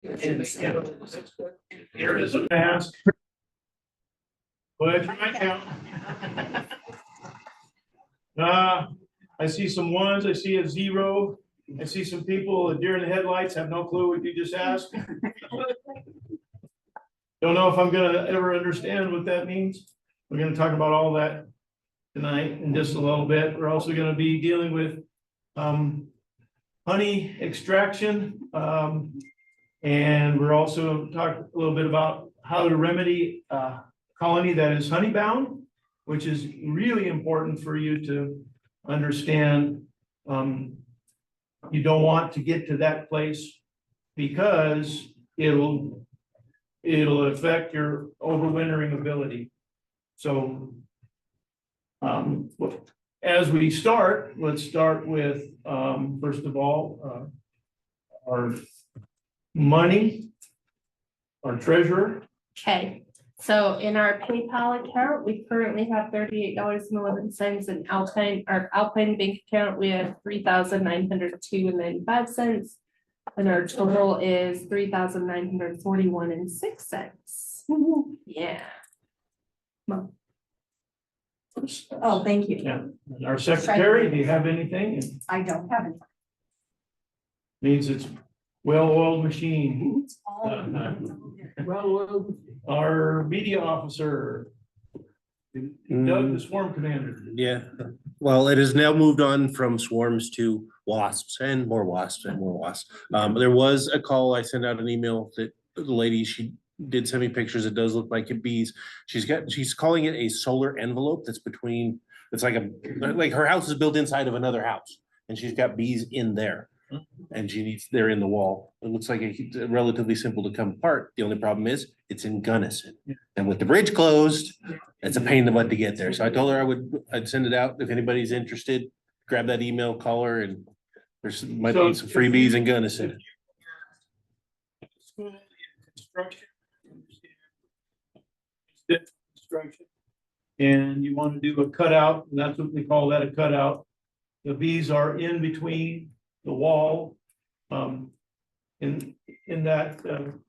Here is a mask. But I count. I see some ones, I see a zero, I see some people that deer in the headlights have no clue what you just asked. Don't know if I'm gonna ever understand what that means. We're gonna talk about all that tonight in just a little bit. We're also gonna be dealing with honey extraction. And we're also talking a little bit about how to remedy colony that is honey bound, which is really important for you to understand. You don't want to get to that place because it'll affect your overwintering ability. So as we start, let's start with first of all our money, our treasurer. Okay, so in our PayPal account, we currently have $38.11 in Alpine bank account, we have $3,902.95. And our total is $3,941.06. Yeah. Oh, thank you. Yeah, our secretary, do you have anything? It I don't have it. means it's well-oiled machine. It's all- Well, our media officer, Doug, the swarm commander. Yeah, well, it has now moved on from swarms to wasps and more wasps and more wasps. There was a call, I sent out an email that the lady, she did send me pictures. It does look like it bees. She's calling it a solar envelope that's between, it's like her house is built inside of another house and she's got bees in there. And they're in the wall. It looks like it's relatively simple to come apart. The only problem is it's in Gunnison. And with the bridge closed, it's a pain in the butt to get there. So I told her I'd send it out. If anybody's interested, grab that email, call her, and might be some freebies in Gunnison. School construction. And you want to do a cutout, and that's what we call that, a cutout. The bees are in between the wall, in that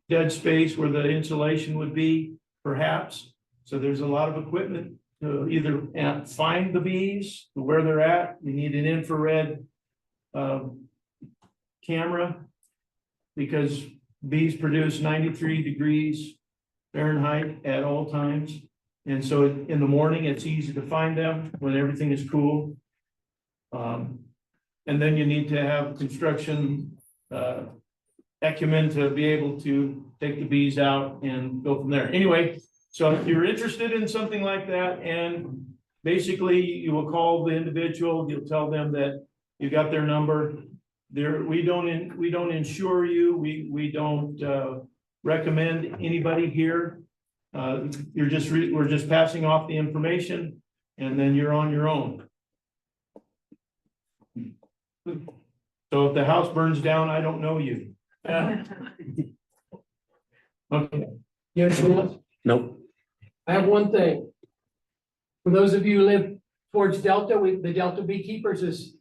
dead space where the insulation would be, perhaps. So there's a lot of equipment to either find the bees, where they're at. You need an infrared camera because bees produce 93 degrees Fahrenheit at all times. And so in the morning, it's easy to find them when everything is cool. And then you need to have construction acumen to be able to take the bees out and go from there. Anyway, so if you're interested in something like that, and basically you will call the individual, you'll tell them that you got their number. We don't insure you. We don't recommend anybody here. We're just passing off the information, and then you're on your own. So if the house burns down, I don't know you. Okay. Yes, Nope. I have one thing. For those of you who live towards Delta, the Delta Beekeepers is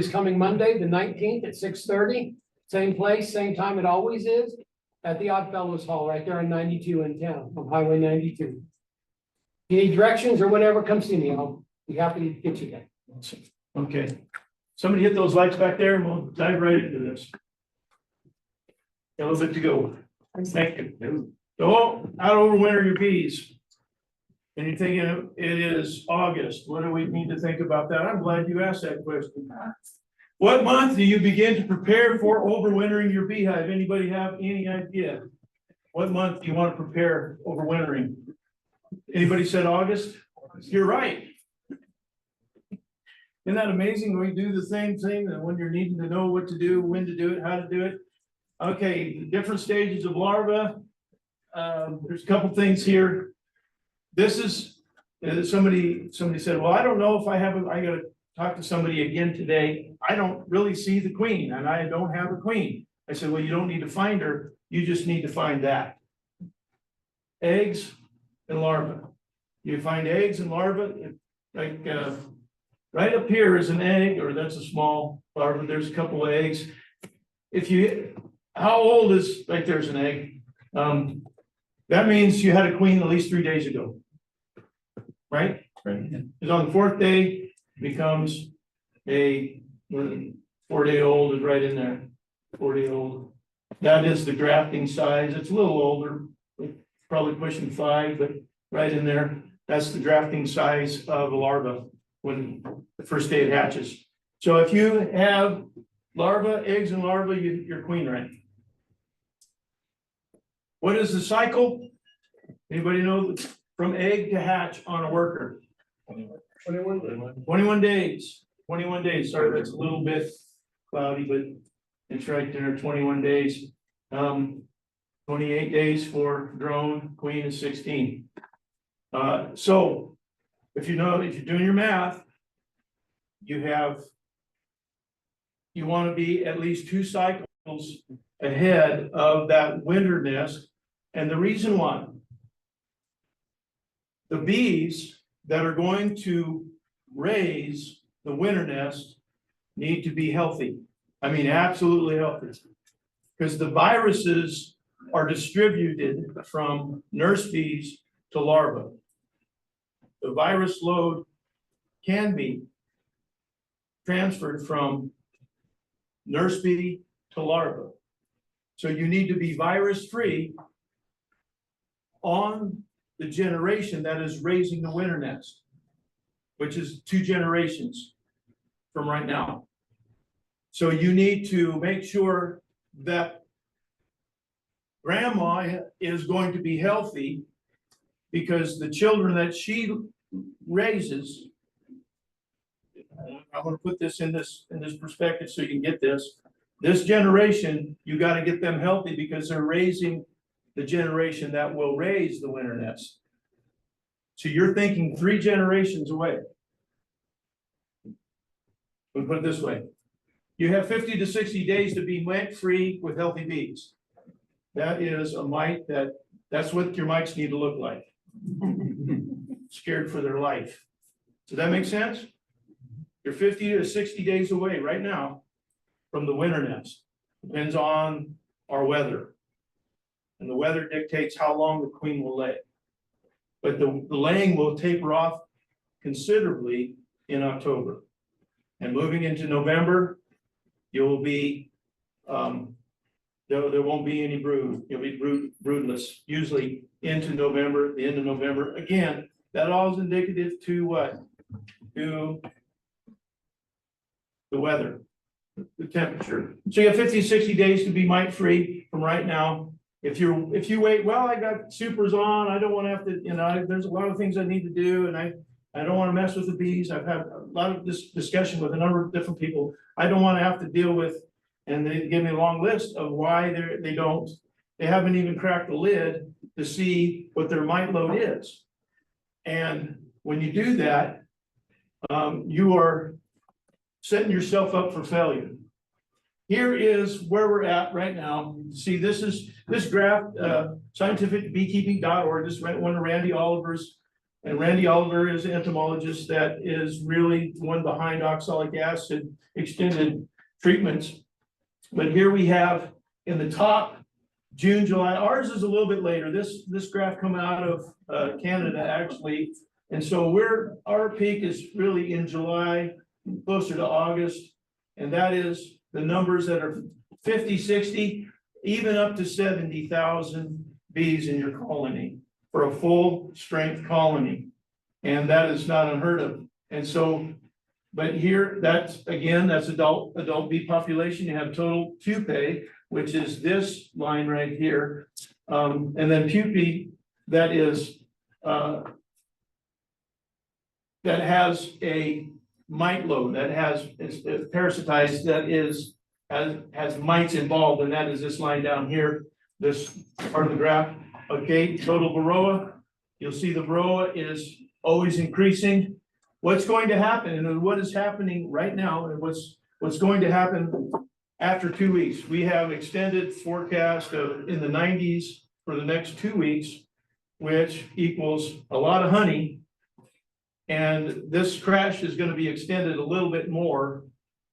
coming Monday, the 19th at 6:30. Same place, same time it always is, at the Oddfellows Hall right there on 92 in town, on Highway 92. If you need directions or whatever, come see me. I'll be happy to get you there. Okay. Somebody hit those lights back there and we'll dive right into this. Got a little bit to go. Thank you. So how to overwinter your bees. And you're thinking it is August. What do we need to think about that? I'm glad you asked that question. What month do you begin to prepare for overwintering your beehive? Anybody have any idea? What month do you want to prepare overwintering? Anybody said August? You're right. Isn't that amazing? We do the same thing that when you're needing to know what to do, when to do it, how to do it. Okay, different stages of larva. There's a couple things here. This is somebody said, well, I don't know if I gotta talk to somebody again today. I don't really see the queen and I don't have a queen. I said, well, you don't need to find her. You just need to find that. Eggs and larvae. You find eggs and larvae, like right up here is an egg, or that's a small larva. There's a couple of eggs. how old is, right there's an egg. That means you had a queen at least 3 days ago. Right? Because on the 4th day becomes a 4-day-old is right in there. 4-day-old. That is the grafting size. It's a little older, probably pushing 5, but right in there. That's the grafting size of a larva when the first day it hatches. So if you have larva, eggs and larva, you're queen rank. What is the cycle? Anybody know from egg to hatch on a worker? 21 days. 21 days. Sorry, that's a little bit cloudy, but it's right there, 21 days. 28 days for drone, queen is 16. So if you're doing your math, you want to be at least 2 cycles ahead of that winter nest. And the reason why, the bees that are going to raise the winter nest need to be healthy. I mean, absolutely healthy. Because the viruses are distributed from nurse bees to larvae. The virus load can be transferred from nurse bee to larva. So you need to be virus-free on the generation that is raising the winter nest, which is 2 generations from right now. So you need to make sure that grandma is going to be healthy, because the children that she raises, I want to put this in this perspective so you can get this generation, you got to get them healthy, because they're raising the generation that will raise the winter nest. So you're thinking 3 generations away. We'll put it this way. You have 50 to 60 days to be mite-free with healthy bees. That is a mite that's what your mites need to look like. Scared for their life. Does that make sense? You're 50 to 60 days away right now from the winter nest. Depends on our weather. And the weather dictates how long the queen will lay. But the laying will taper off considerably in October. And moving into November, you'll be, there won't be any brood. You'll be broodless, usually into November, the end of November. Again, that all is indicative to what? To the weather, the temperature. So you have 50, 60 days to be mite-free from right now. If you wait, well, I got supers on, I don't want to have to, there's a lot of things I need to do, and I don't want to mess with the bees. I've had a lot of this discussion with a number of different people. I don't want to have to deal with, and they give me a long list of why they haven't even cracked the lid to see what their mite load is. And when you do that, you are setting yourself up for failure. Here is where we're at right now. See, this graph, scientificbeekeeping.org. This went to Randy Oliver's, and Randy Oliver is an entomologist that is really one behind oxalic acid extended treatments. But here we have in the top, June, July. Ours is a little bit later. This graph come out of Canada actually, and so our peak is really in July, closer to August, and that is the numbers that are 50, 60, even up to 70,000 bees in your colony for a full strength colony. And that is not unheard of. And so, but here, that's adult bee population. You have total pupae, which is this line right here. And then pupae, that is, that has a mite load, that has, it's parasitized, that has mites involved, and that is this line down here, this part of the graph. Okay, total varroa, you'll see the varroa is always increasing. What's going to happen, and what is happening right now, and what's going to happen after 2 weeks? We have extended forecast of in the 90s for the next 2 weeks, which equals a lot of honey. And this crash is going to be extended a little bit more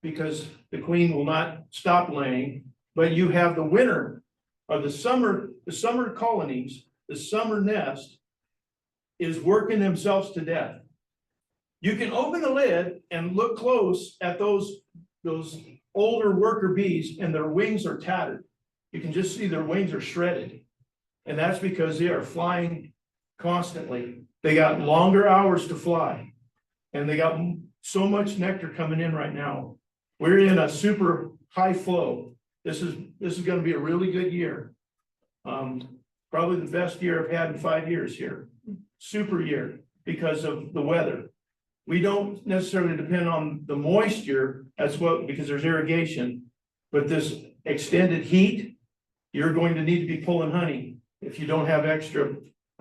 because the queen will not stop laying. But you have the winter or the summer colonies, the summer nest is working themselves to death. You can open the lid and look close at those older worker bees and their wings are tattered. You can just see their wings are shredded. And that's because they are flying constantly. They got longer hours to fly. And they got so much nectar coming in right now. We're in a super high flow. This is gonna be a really good year. Probably the best year I've had in 5 years here. Super year because of the weather. We don't necessarily depend on the moisture, because there's irrigation. But this extended heat, you're going to need to be pulling honey if you don't have extra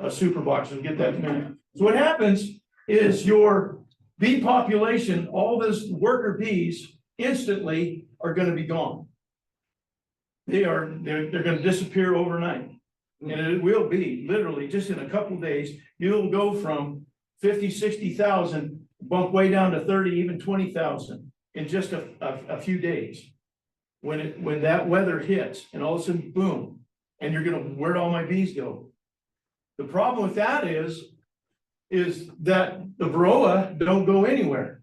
super boxes. Get that in a minute. So what happens is your bee population, all this worker bees instantly are gonna be gone. They're gonna disappear overnight. And it will be literally just in a couple of days, you'll go from 50, 60,000, bump way down to 30, even 20,000 in just a few days. When that weather hits and all of a sudden, boom, and you're gonna, where'd all my bees go? The problem with that is that the Varroa don't go anywhere.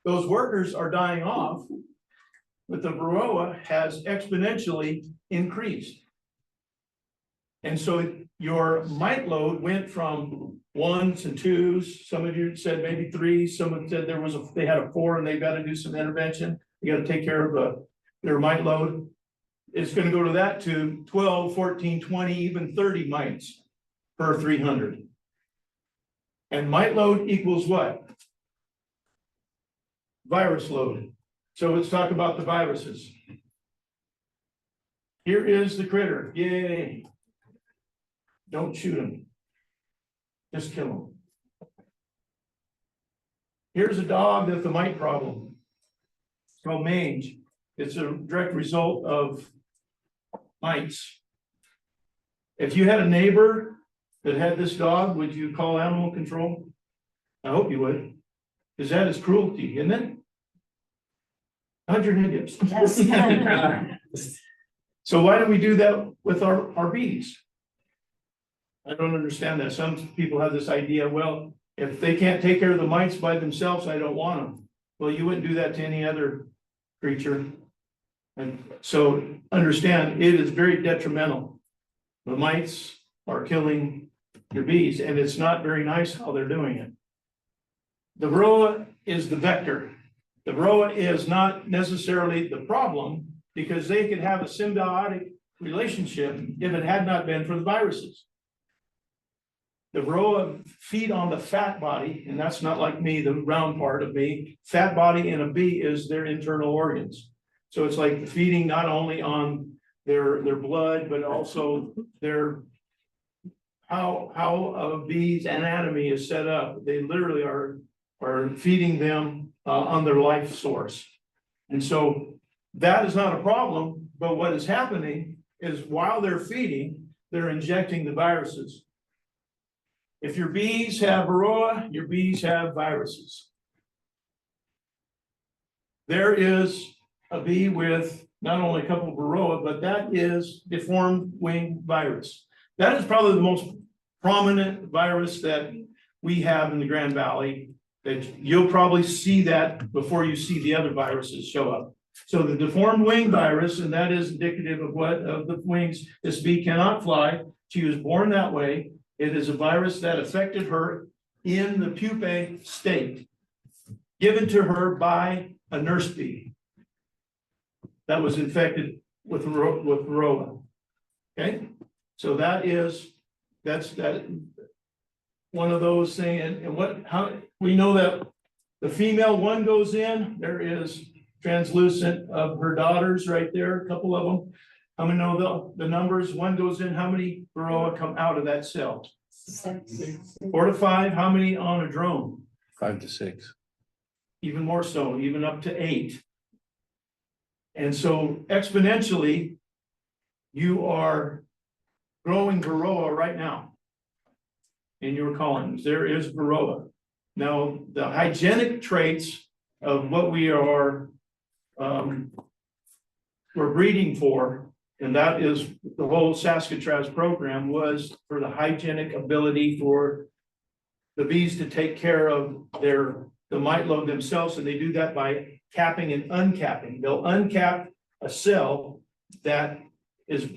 Those workers are dying off, but the Varroa has exponentially increased. And so your mite load went from 1s and 2s. Some of you said maybe 3. Some of them said they had a 4 and they've got to do some intervention. You got to take care of their mite load. It's going to go to that to 12, 14, 20, even 30 mites per 300. And mite load equals what? Virus load. So let's talk about the viruses. Here is the critter. Yay. Don't shoot him. Just kill him. Here's a dog with a mite problem. It's called mange. It's a direct result of mites. If you had a neighbor that had this dog, would you call animal control? I hope you would. Because that is cruelty, isn't it? 100 idiots. Yes. So why do we do that with our bees? I don't understand that. Some people have this idea, well, if they can't take care of the mites by themselves, I don't want them. Well, you wouldn't do that to any other creature. And so understand, it is very detrimental. The mites are killing your bees, and it's not very nice how they're doing it. The Varroa is the vector. The Varroa is not necessarily the problem, because they could have a symbiotic relationship if it had not been for the viruses. The Varroa feed on the fat body, and that's not like me, the round part of me. Fat body in a bee is their internal organs. So it's like feeding not only on their blood, but also their how a bee's anatomy is set up. They literally are feeding them on their life source. And so that is not a problem, but what is happening is while they're feeding, they're injecting the viruses. If your bees have Varroa, your bees have viruses. There is a bee with not only a couple of Varroa, but that is deformed wing virus. That is probably the most prominent virus that we have in the Grand Valley. That you'll probably see that before you see the other viruses show up. So the deformed wing virus, and that is indicative of what of the wings. This bee cannot fly. She was born that way. It is a virus that affected her in the pupae state, given to her by a nurse bee that was infected with Varroa. Okay, so that's one of those things. And how we know that the female one goes in, there is translucent of her daughters right there, a couple of them. How many know the numbers? One goes in, how many Varroa come out of that cell? 6. 4 to 5. How many on a drone? 5 to 6. Even more so, even up to 8. And so exponentially, you are growing Varroa right now in your colonies. There is Varroa. Now, the hygienic traits of what we are were breeding for, and that is the whole Saskatraz program was for the hygienic ability for the bees to take care of the mite load themselves, and they do that by capping and uncapping. They'll uncap a cell that has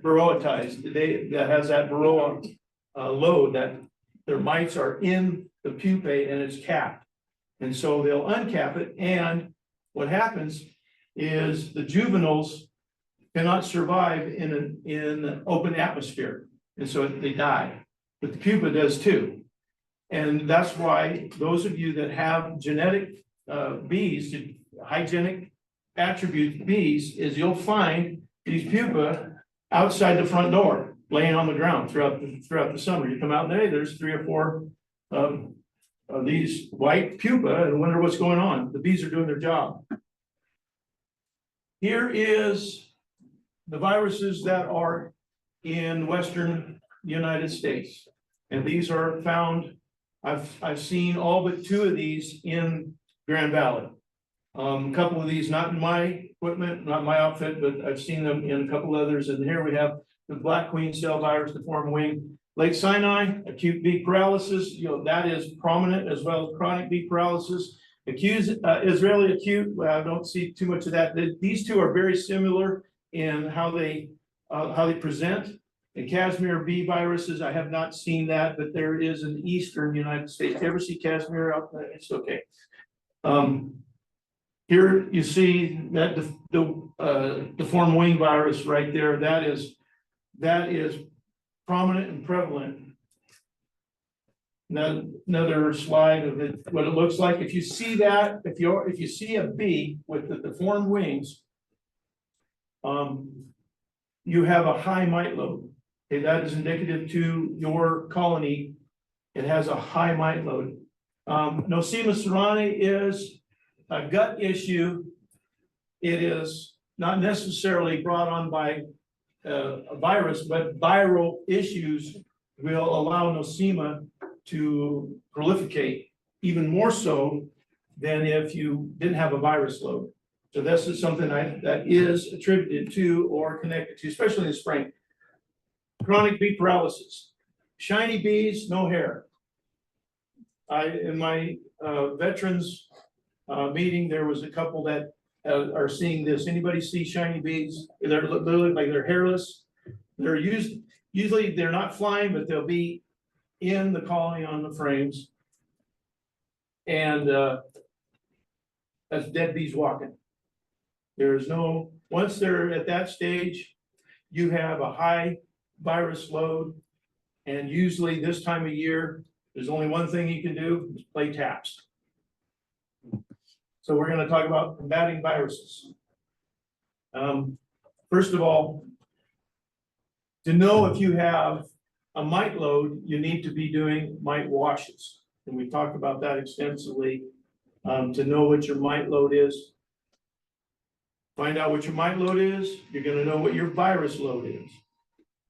varroatized, that has that varroa load, that their mites are in the pupae and it's capped. And so they'll uncap it, and what happens is the juveniles cannot survive in an open atmosphere, and so they die. But the pupa does too. And that's why those of you that have genetic bees, hygienic attribute bees, is you'll find these pupa outside the front door, laying on the ground throughout the summer. You come out and hey, there's 3 or 4 of these white pupa, and wonder what's going on. The bees are doing their job. Here is the viruses that are in Western United States. And these are found, I've seen all but 2 of these in Grand Valley. A couple of these, not in my equipment, not my outfit, but I've seen them in a couple others. And here we have the black queen cell virus, deformed wing. Lake Sinai, acute bee paralysis, that is prominent, as well as chronic bee paralysis. Israeli acute, I don't see too much of that. These 2 are very similar in how they present. The Kashmir bee viruses, I have not seen that, but there is in eastern United States. You ever see Kashmir out there? It's okay. Here you see that the deformed wing virus right there. That is prominent and prevalent. Now, another slide of it, what it looks like. If you see that, if you see a bee with the deformed wings, you have a high mite load. Okay, that is indicative to your colony. It has a high mite load. Nosema ceranae is a gut issue. It is not necessarily brought on by a virus, but viral issues will allow Nosema to proliferate even more so than if you didn't have a virus load. So this is something that is attributed to or connected to, especially in the spring. Chronic bee paralysis, shiny bees, no hair. In my veterans meeting, there was a couple that are seeing this. Anybody see shiny bees? They look like they're hairless. They're usually they're not flying, but they'll be in the colony on the frames. And that's dead bees walking. There's no, once they're at that stage, you have a high virus load. And usually this time of year, there's only one thing you can do, is play taps. So we're going to talk about combating viruses. First of all, to know if you have a mite load, you need to be doing mite washes. And we talked about that extensively. To know what your mite load is. Find out what your mite load is, you're going to know what your virus load is.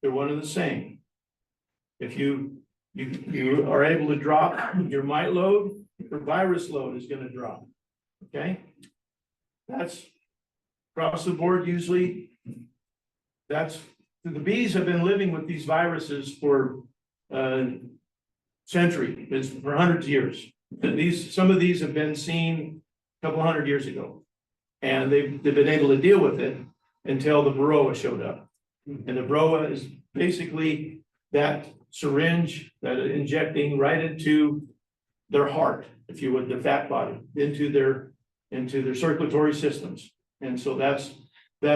They're one and the same. If you are able to drop your mite load, your virus load is going to drop. Okay? That's across the board usually. The bees have been living with these viruses for centuries, it's for hundreds of years. Some of these have been seen a couple hundred years ago. And they've been able to deal with it until the Varroa showed up. And the Varroa is basically that syringe that is injecting right into their heart, if you would, the fat body, into their circulatory systems. And so that's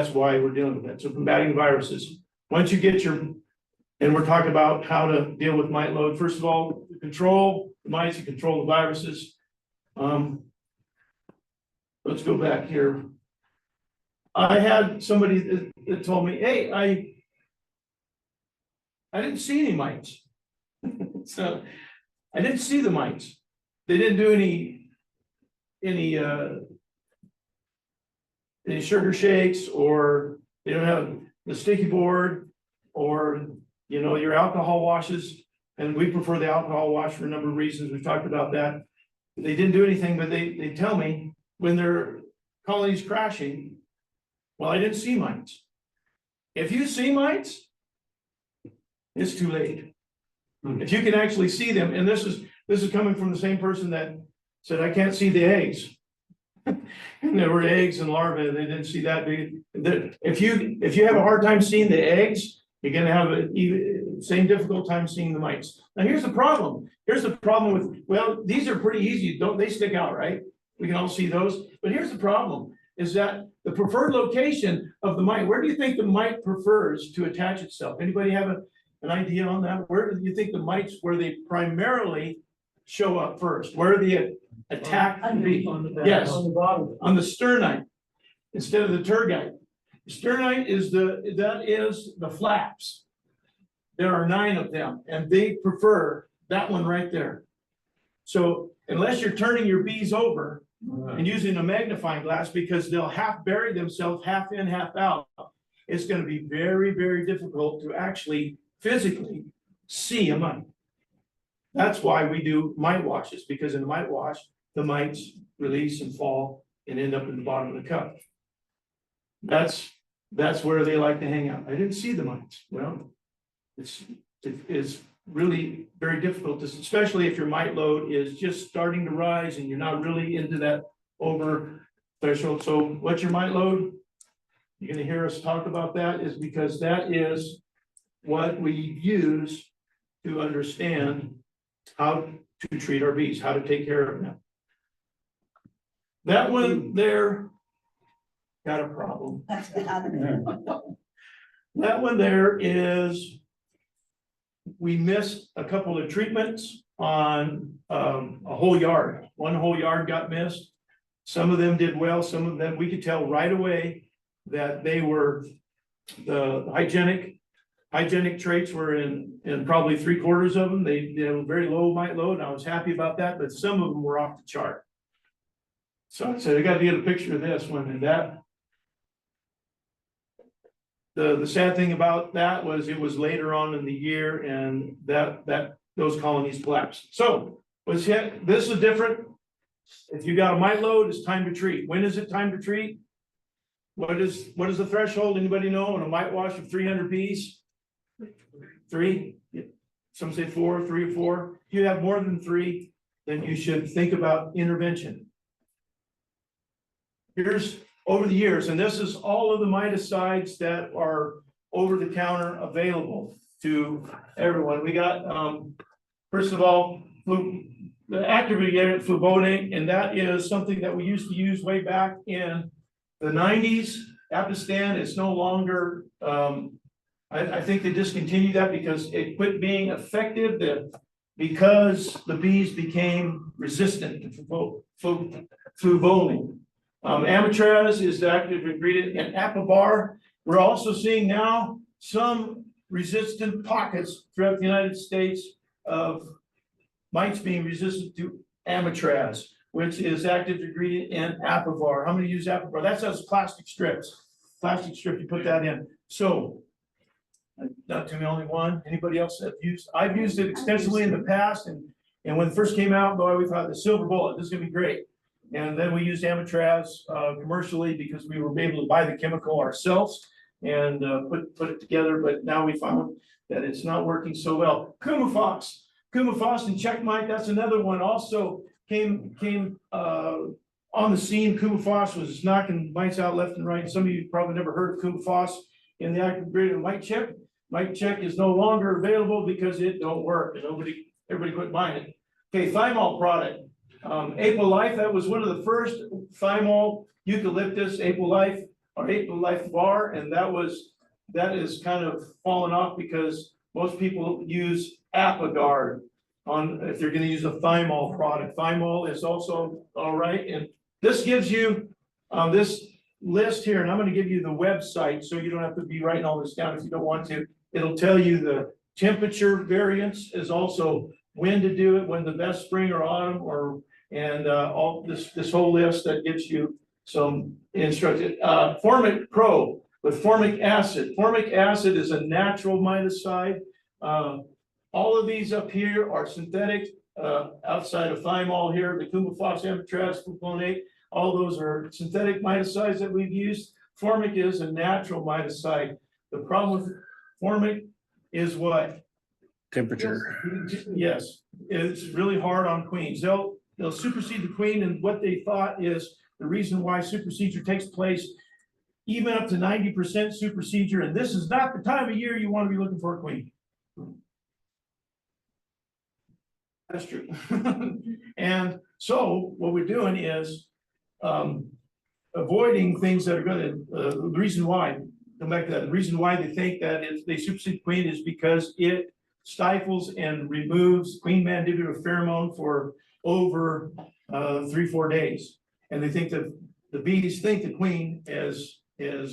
why we're dealing with that. So combating viruses. Once you get and we're talking about how to deal with mite load. First of all, control the mites, you control the viruses. Let's go back here. I had somebody that told me, hey, I didn't see any mites. So I didn't see the mites. They didn't do any sugar shakes, or they don't have the sticky board, or your alcohol washes. And we prefer the alcohol wash for a number of reasons. We've talked about that. They didn't do anything, but they tell me when their colony's crashing, Well, I didn't see mites. If you see mites, it's too late. If you can actually see them, and this is coming from the same person that said, I can't see the eggs. And there were eggs and larvae, they didn't see that big. If you have a hard time seeing the eggs, you're gonna have same difficult time seeing the mites. Now, here's the problem. Here's the problem with, well, these are pretty easy, don't they stick out, right? We can all see those, but here's the problem, is that the preferred location of the mite, where do you think the mite prefers to attach itself? Anybody have an idea on that? Where do you think the mites, where they primarily show up first? Where the attack can be? Yes, On the bottom. on the sternite instead of the tergite. Sternite is the flaps. There are 9 of them, and they prefer that one right there. So unless you're turning your bees over and using a magnifying glass, because they'll half bury themselves, half in, half out, it's gonna be very, very difficult to actually physically see a mite. That's why we do mite washes, because in the mite wash, the mites release and fall and end up in the bottom of the cup. That's where they like to hang out. I didn't see the mites. Well, it's really very difficult, especially if your mite load is just starting to rise and you're not really into that over threshold. So what's your mite load? You're gonna hear us talk about that, is because that is what we use to understand how to treat our bees, how to take care of them. That one there got a problem. That one there is, we missed a couple of treatments on a whole yard. One whole yard got missed. Some of them did well, some of them, we could tell right away that they were, the hygienic traits were in probably 3/4 of them. They were very low mite load, and I was happy about that, but some of them were off the chart. So I said, I gotta get a picture of this one, and that. The sad thing about that was it was later on in the year, and those colonies collapsed. So this is different. If you got a mite load, it's time to treat. When is it time to treat? What is the threshold? Anybody know on a mite wash of 300 bees? 3? Some say 4, 3 or 4. If you have more than 3, then you should think about intervention. Here's over the years, and this is all of the miticides that are over the counter available to everyone. We got, first of all, the active ingredient fluvolinate, and that is something that we used to use way back in the 90s. Apistan is no longer, I think they discontinued that because it quit being effective, because the bees became resistant to fluvolinate. Amitraz is the active ingredient in Apivar. We're also seeing now some resistant pockets throughout the United States of mites being resistant to Amitraz, which is active ingredient in Apivar. How many use Apivar? That's those plastic strips. Plastic strip, you put that in. So, not to me, only one. Anybody else have used? I've used it extensively in the past, and when it first came out, boy, we thought the silver bullet, this is gonna be great. And then we used Amitraz commercially because we were able to buy the chemical ourselves and put it together, but now we found that it's not working so well. Coumaphos and Checkmite, that's another one, also came on the scene. Coumaphos was knocking mites out left and right. Some of you probably never heard of Coumaphos in the active ingredient of Mite Check. Mite Check is no longer available because it don't work, and everybody quit buying it. Okay, thymol product. Apolife, that was one of the first thymol eucalyptus Apolife or Apolife bar, and that is kind of fallen off because most people use Apigard if they're gonna use a thymol product. Thymol is also all right, and this gives you this list here, and I'm gonna give you the website so you don't have to be writing all this down if you don't want to. It'll tell you the temperature variance, is also when to do it, when the best spring or autumn, and all this whole list that gives you some instructions. Formic Pro with formic acid. Formic acid is a natural miticide. All of these up here are synthetic, outside of thymol here, the Coumaphos, Amitraz, fluvolinate, all those are synthetic miticides that we've used. Formic is a natural miticide. The problem with formic is what? Temperature. Yes, it's really hard on queens. They'll supersede the queen, and what they thought is the reason why supersedure takes place, even up to 90% supersedure, and this is not the time of year you want to be looking for a queen. That's true. And so what we're doing is avoiding things that are gonna, the reason why, come back to that, the reason why they think that is they supersede queen is because it stifles and removes queen mandibular pheromone for over 3-4 days. And they think that the bees think the queen is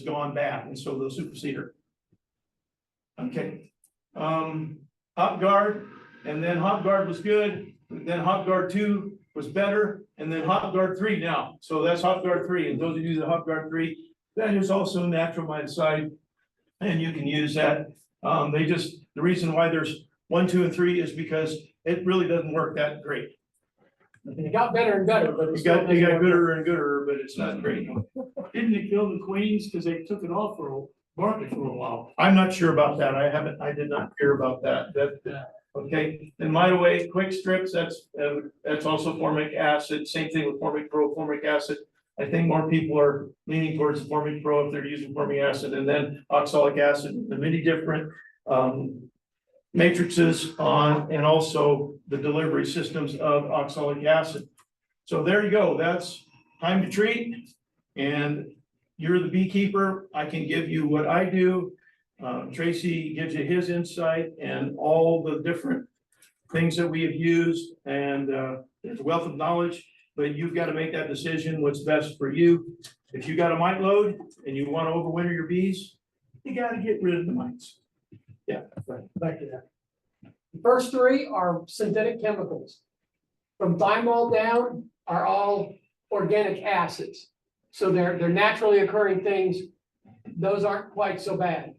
gone bad, and so they'll supersede her. Okay, Hop Guard, and then Hop Guard was good, then Hop Guard 2 was better, and then Hop Guard 3 now. So that's Hop Guard 3, and those of you that Hop Guard 3, that is also natural miticide, and you can use that. The reason why there's 1, 2, and 3 is because it really doesn't work that great. It got better and better, but You it's. got gooder and gooder, but it's not great. Didn't it kill the queens because they took it off for a market for a while? I'm not sure about that. I did not hear about that. Okay, and Mitaway quick strips, that's also formic acid, same thing with Formic Pro, formic acid. I think more people are leaning towards Formic Pro if they're using formic acid, and then oxalic acid, the many different matrices on, and also the delivery systems of oxalic acid. So there you go, that's time to treat, and you're the beekeeper. I can give you what I do. Tracy gives you his insight and all the different things that we have used, and there's a wealth of knowledge, but you've got to make that decision, what's best for you. If you got a mite load and you want to overwinter your bees, you got to get rid of the mites. Yeah, right, back to that. The first 3 are synthetic chemicals. From thymol down are all organic acids. So they're naturally occurring things. Those aren't quite so bad.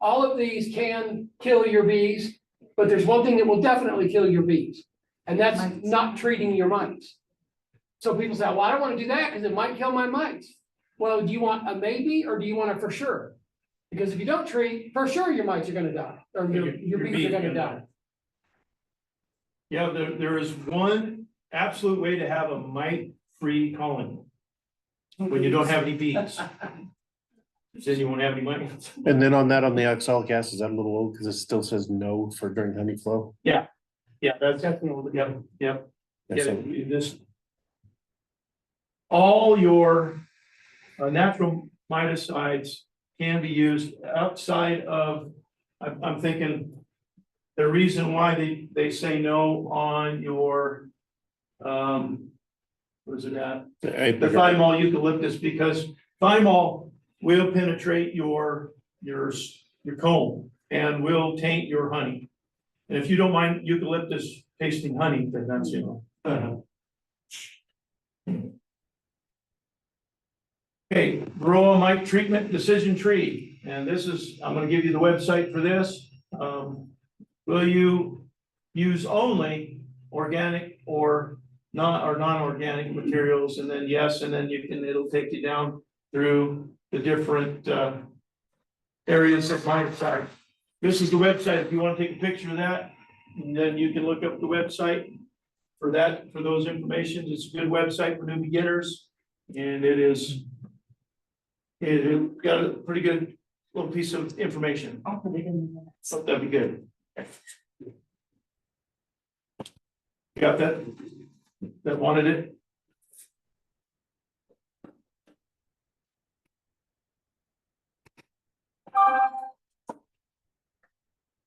All of these can kill your bees, but there's one thing that will definitely kill your bees, and that's not treating your mites. So people say, well, I don't want to do that because it might kill my mites. Well, do you want a maybe or do you want a for sure? Because if you don't treat, for sure your mites are gonna die, or your bees are gonna die. Yeah, there is one absolute way to have a mite-free colony. When you don't have any bees. Then you won't have any mites. And then on the oxalic acid, is that a little old because it still says no for during honey flow? Yeah, that's, Definitely. yep. Yeah, Yeah, so- this. All your natural miticides can be used outside of, I'm thinking. The reason why they say no on your, where's it at? The thymol eucalyptus, because thymol will penetrate your comb and will taint your honey. And if you don't mind eucalyptus tasting honey, then that's, Okay, varroa mite treatment decision tree, and this is, I'm gonna give you the website for this. Will you use only organic or non-organic materials? And then yes, and then it'll take you down through the different areas of miticide. This is the website. If you want to take a picture of that, and then you can look up the website for that, for those information. It's a good website for new beginners, and it got a pretty good little piece of information. I'll put it in the minutes. So that'd be good. Got that? That wanted it?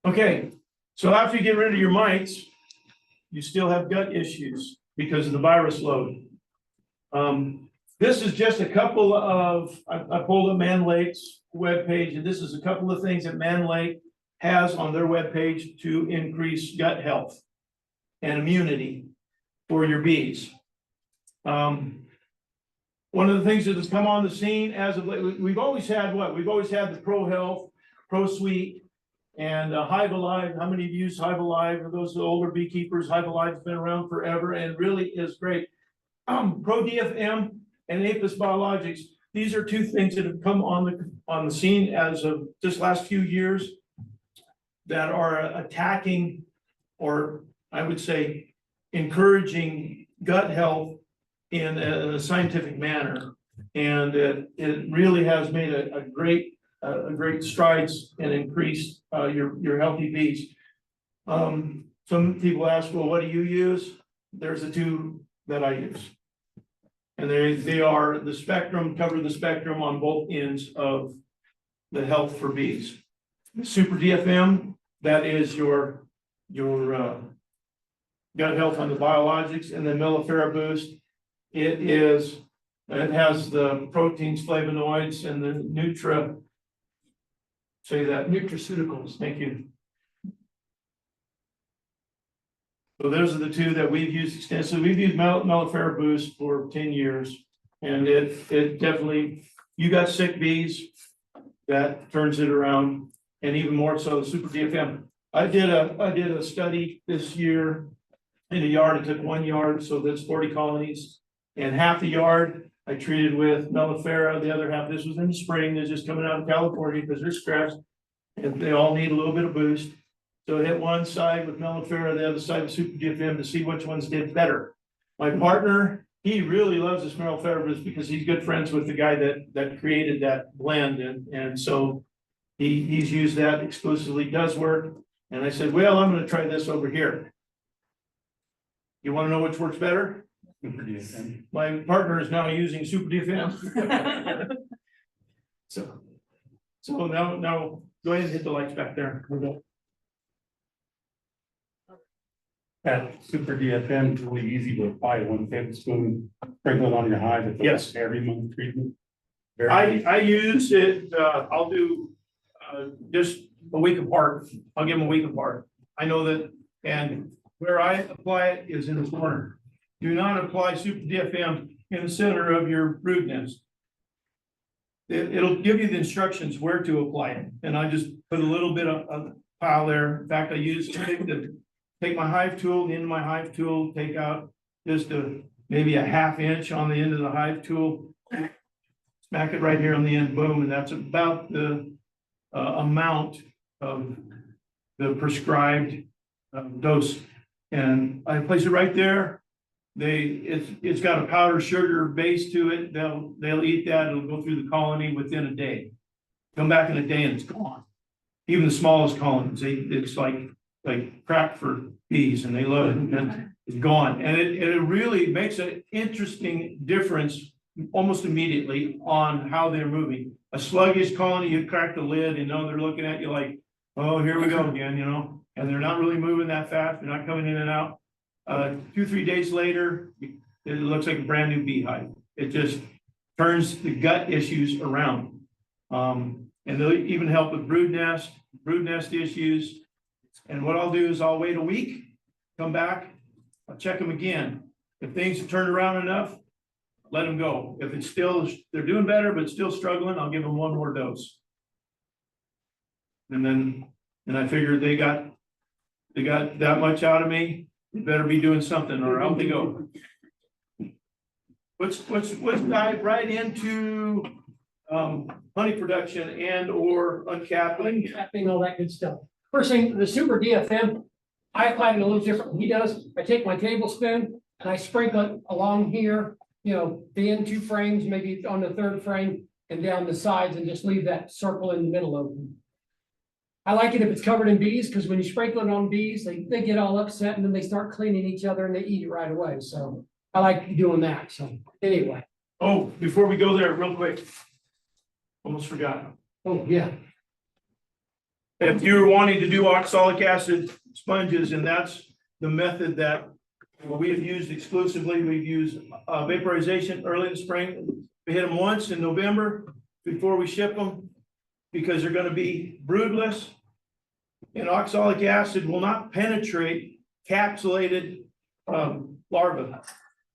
Okay, so after you get rid of your mites, you still have gut issues because of the virus load. This is just a couple of, I pulled up Man Lake's webpage, and this is a couple of things that Man Lake has on their webpage to increase gut health and immunity for your bees. One of the things that has come on the scene as of late, we've always had what? We've always had the Pro Health, Pro Sweet, and Hive Alive. How many of you use Hive Alive? For those older beekeepers, Hive Alive has been around forever and really is great. Pro DFM and Apis Biologics these are two things that have come on the scene as of just last few years that are attacking, or I would say encouraging gut health in a scientific manner. And it really has made a great strides and increased your healthy bees. Some people ask, well, what do you use? There's the two that I use. And they are the spectrum, cover the spectrum on both ends of the health for bees. Super DFM, that is your gut health on the biologics, and then Mellifera Boost. It has the proteins, flavonoids, and the Nutraceuticals. thank you. So those are the two that we've used extensively. We've used Mellifera Boost for 10 years. And it definitely, you got sick bees, that turns it around. And even more so the Super DFM. I did a study this year in a yard. I took 1 yard, so that's 40 colonies. And half the yard I treated with Mellifera. The other half, this was in the spring, they're just coming out of California because they're stressed. And they all need a little bit of boost. So I hit one side with Mellifera, the other side with Super DFM to see which ones did better. My partner, he really loves this Mellifera Boost because he's good friends with the guy that created that blend. And so he's used that exclusively, does work. And I said, well, I'm gonna try this over here. You wanna know which works better? Super DFM. My partner is now using Super DFM. So now go ahead and hit the lights back there. That Super DFM is really easy to apply, 1 tablespoon, sprinkle it on your hive. It's a Yes. every month treatment. I use it, I'll do, just a week apart. I'll give them a week apart. I know that, and where I apply it is in the corner. Do not apply Super DFM in the center of your brood nest. It'll give you the instructions where to apply it, and I just put a little bit of pile there. In fact, take my hive tool, the end of my hive tool, take out just maybe a ½ inch on the end of the hive tool. Smack it right here on the end, boom, and that's about the amount of the prescribed dose. And I place it right there. It's got a powdered sugar base to it. They'll eat that. It'll go through the colony within a day. Come back in a day and it's gone. Even the smallest colonies, it's like crack for bees, and they love it. And it's gone. And it really makes an interesting difference almost immediately on how they're moving. A sluggish colony, you crack the lid and they're looking at you like, oh, here we go again, and they're not really moving that fast. They're not coming in and out. 2-3 days later, it looks like a brand new beehive. It just turns the gut issues around. And they'll even help with brood nest issues. And what I'll do is I'll wait a week, come back, I'll check them again. If things have turned around enough, let them go. If it's still, they're doing better, but still struggling, I'll give them 1 more dose. And I figured they got that much out of me, they better be doing something or out they go. Let's dive right into honey production and or uncapping. Capping, all that good stuff. First thing, the Super DFM, I apply it a little different than he does. I take my tablespoon and I sprinkle it along here, the end 2 frames, maybe on the 3rd frame and down the sides, and just leave that circle in the middle open. I like it if it's covered in bees, because when you sprinkle it on bees, they get all upset and then they start cleaning each other and they eat it right away. So I like doing that. So anyway. Oh, before we go there, real quick. Almost forgot. Oh, yeah. If you're wanting to do oxalic acid sponges, and that's the method that we've used exclusively, we've used vaporization early in the spring. We hit them once in November before we ship them, because they're going to be broodless, and oxalic acid will not penetrate capsulated larvae.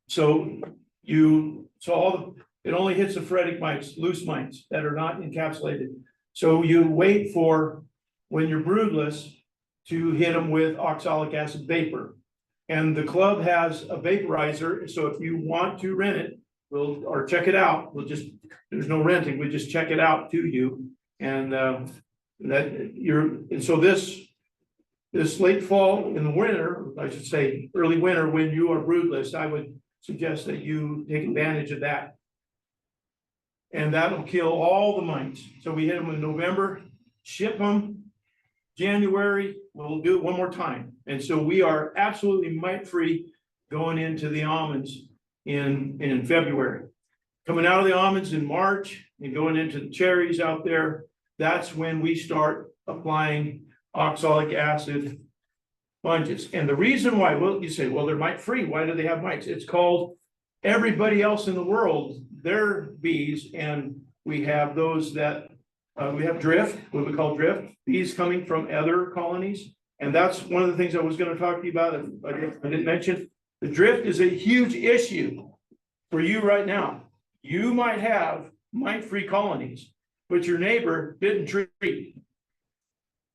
So it only hits the phoretic mites, loose mites that are not encapsulated. So you wait for when you're broodless to hit them with oxalic acid vapor. And the club has a vaporizer, so if you want to rent it, or check it out. There's no renting, we just check it out to you. And, and so this late fall in the winter, I should say, early winter, when you are broodless, I would suggest that you take advantage of that. And that'll kill all the mites. So we hit them in November, ship them. January, we'll do it one more time. And so we are absolutely mite-free going into the almonds in February. Coming out of the almonds in March and going into the cherries out there, that's when we start applying oxalic acid sponges. And the reason why, well, you say, well, they're mite-free. Why do they have mites? It's called everybody else in the world, their bees, and we have those that we have drift, what we call drift, bees coming from other colonies. And that's one of the things I was going to talk to you about. I didn't mention. The drift is a huge issue for you right now. You might have mite-free colonies, but your neighbor didn't treat.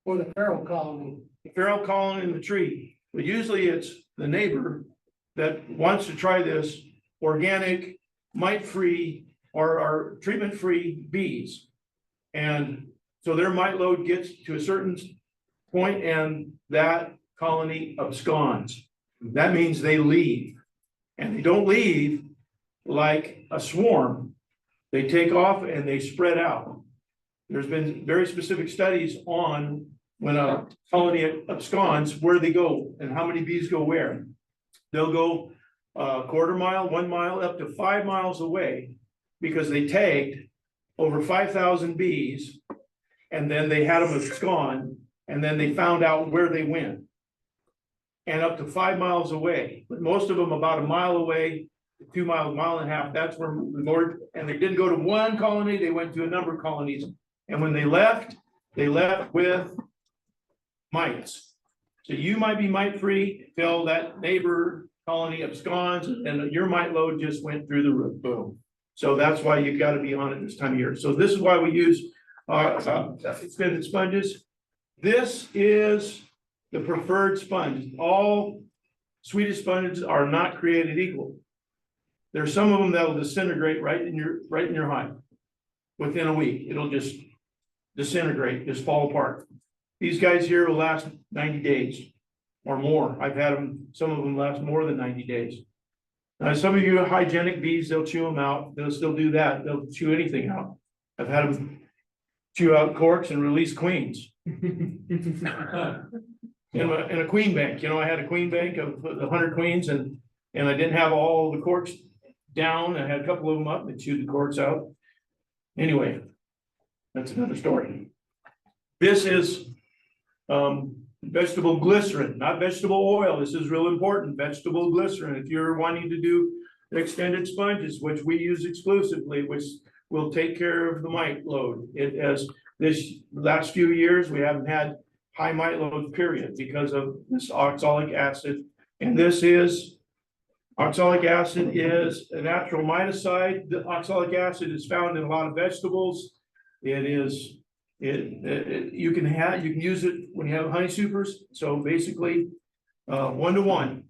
Or the feral colony. The feral colony in the tree, but usually it's the neighbor that wants to try this organic, mite-free or treatment-free bees. And so their mite load gets to a certain point and that colony absconds. That means they leave. And they don't leave like a swarm. They take off and they spread out. There's been very specific studies on when a colony absconds, where they go and how many bees go where. They'll go a quarter mile, 1 mile, up to 5 miles away because they tagged over 5,000 bees and then they had them abscond and then they found out where they went. And up to 5 miles away, but most of them about a mile away, 2 miles, mile and a half, that's where the more, and they didn't go to one colony, they went to a number of colonies. And when they left with mites. So you might be mite-free till that neighbor colony absconds and your mite load just went through the roof, boom. So that's why you've got to be on it this time of year. So this is why we use extended sponges. This is the preferred sponge. All Swedish sponges are not created equal. There's some of them that'll disintegrate right in your hive. Within a week, it'll just disintegrate, just fall apart. These guys here will last 90 days or more. I've had them, some of them last more than 90 days. Now, some of you hygienic bees, they'll chew them out. They'll still do that. They'll chew anything out. I've had them chew out corks and release queens. In a queen bank, I had a queen bank of 100 queens and I didn't have all the corks down. I had a couple of them up and chewed the corks out. Anyway, that's another story. This is vegetable glycerin, not vegetable oil. This is real important. Vegetable glycerin. If you're wanting to do extended sponges, which we use exclusively, which will take care of the mite load. It has this last few years, we haven't had high mite load period because of this oxalic acid. And this is oxalic acid is a natural miticide. The oxalic acid is found in a lot of vegetables. You can use it when you have honey supers. So basically 1 to 1,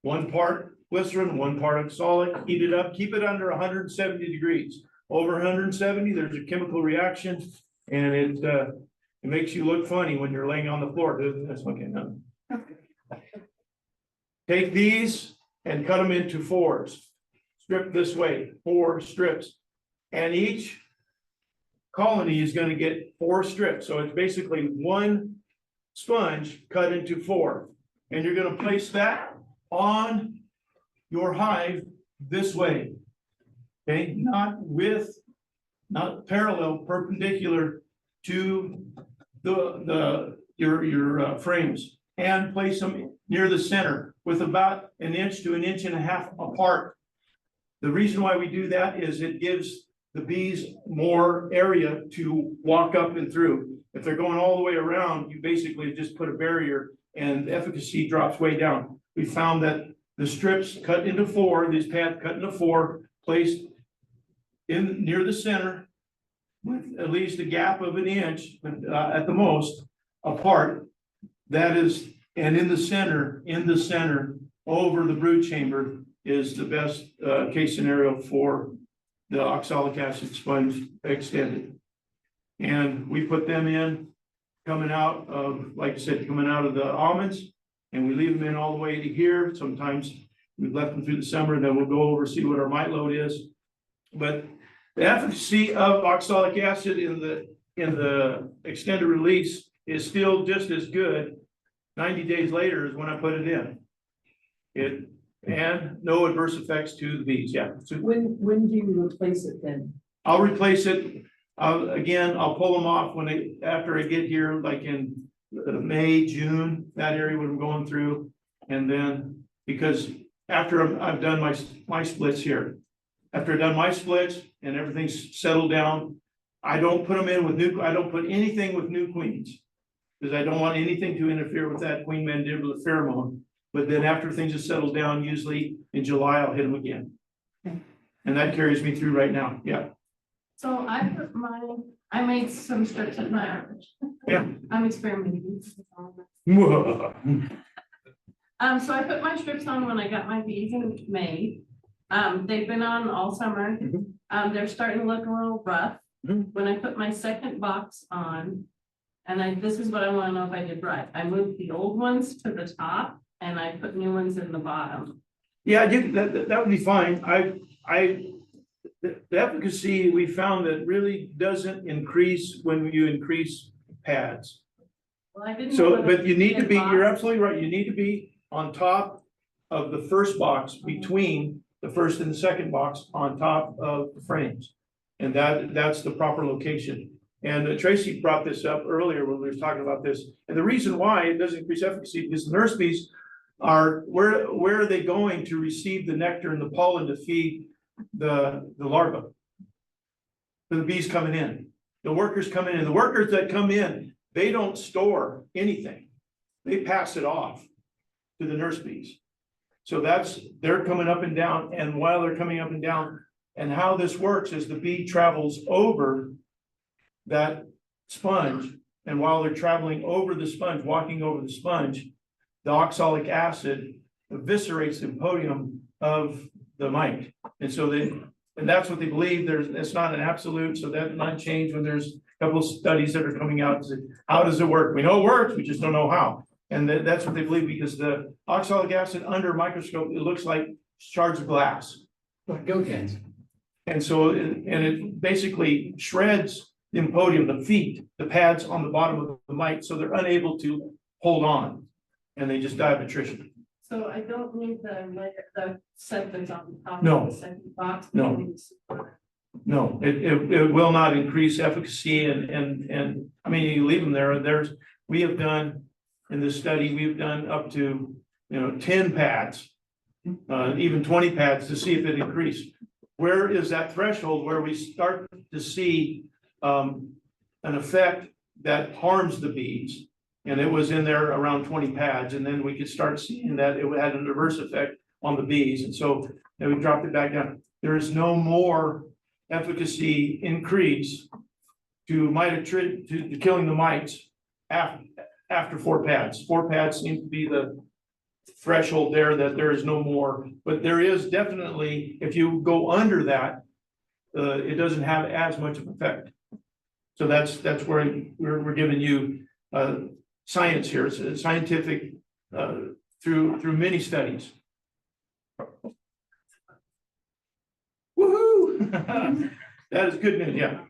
1 part glycerin, 1 part oxalic, heat it up, keep it under 170 degrees. Over 170, there's a chemical reaction and it makes you look funny when you're laying on the floor. That's okay. No. Take these and cut them into 4s. Strip this way, 4 strips. And each colony is going to get 4 strips. So it's basically 1 sponge cut into 4. And you're going to place that on your hive this way. Okay, not parallel, perpendicular to your frames, and place them near the center with about 1 inch to 1.5 inches apart. The reason why we do that is it gives the bees more area to walk up and through. If they're going all the way around, you basically just put a barrier and the efficacy drops way down. We found that the strips cut into 4, these pads cut into 4, placed in near the center with at least a gap of 1 inch at the most apart. That is, and in the center over the brood chamber, is the best case scenario for the oxalic acid sponge extended. And we put them in coming out of, like I said, coming out of the almonds, and we leave them in all the way to here. Sometimes we've left them through the summer, then we'll go over, see what our mite load is. But the efficacy of oxalic acid in the extended release is still just as good 90 days later as when I put it in. And no adverse effects to the bees, yeah. So When do you replace it then? I'll replace it. I'll pull them off after I get here, like in May, June, that area when I'm going through. And then, because after I've done my splits here, after I've done my splits and everything's settled down, I don't put them in with I don't put anything with new queens. Because I don't want anything to interfere with that queen mandibular pheromone. But then after things have settled down, usually in July, I'll hit them again. Okay. And that carries me through right now, yeah. So I made some strips at my average. Yeah. I'm experimenting. So I put my strips on when I got my bees in May. They've been on all summer. They're starting to look a little rough. When I put my second box on, and this is what I want to know if I did right. I moved the old ones to the top and I put new ones in the bottom. Yeah, that would be fine. The efficacy we found that really doesn't increase when you increase pads. Well, I didn't. So, put but you need to be, you're box. absolutely right. You need to be on top of the first box, between the first and the second box, on top of the frames. And that's the proper location. And Tracy brought this up earlier when we were talking about this. And the reason why it doesn't increase efficacy, because the nurse bees are, where are they going to receive the nectar and the pollen to feed the larva? For the bees coming in, the workers coming in, the workers that come in, they don't store anything. They pass it off to the nurse bees. So they're coming up and down, and while they're coming up and down, and how this works is the bee travels over that sponge, and while they're traveling over the sponge, walking over the sponge, the oxalic acid eviscerates the podium of the mite. And so and that's what they believe. It's not an absolute, so that might change when there's a couple of studies that are coming out to say, how does it work? We know it works, we just don't know how. And that's what they believe, because the oxalic acid under a microscope, it looks like shards of glass. Like go cans. And so, and it basically shreds the impodium, the feet, the pads on the bottom of the mite, so they're unable to hold on. And they just die of attrition. So I don't need the set that's on top No. of the second box. No. No, it will not increase efficacy, and I mean, you leave them there. We have done, in this study, we've done up to, 10 pads, even 20 pads to see if it increased. Where is that threshold where we start to see an effect that harms the bees? And it was in there around 20 pads, and then we could start seeing that it had an adverse effect on the bees. And so then we dropped it back down. There is no more efficacy increase to killing the mites after 4 pads. 4 pads seems to be the threshold there, that there is no more, but there is definitely, if you go under that, it doesn't have as much of effect. So that's where we're giving you science here. It's scientific through many studies. Woohoo! That is good news, yeah.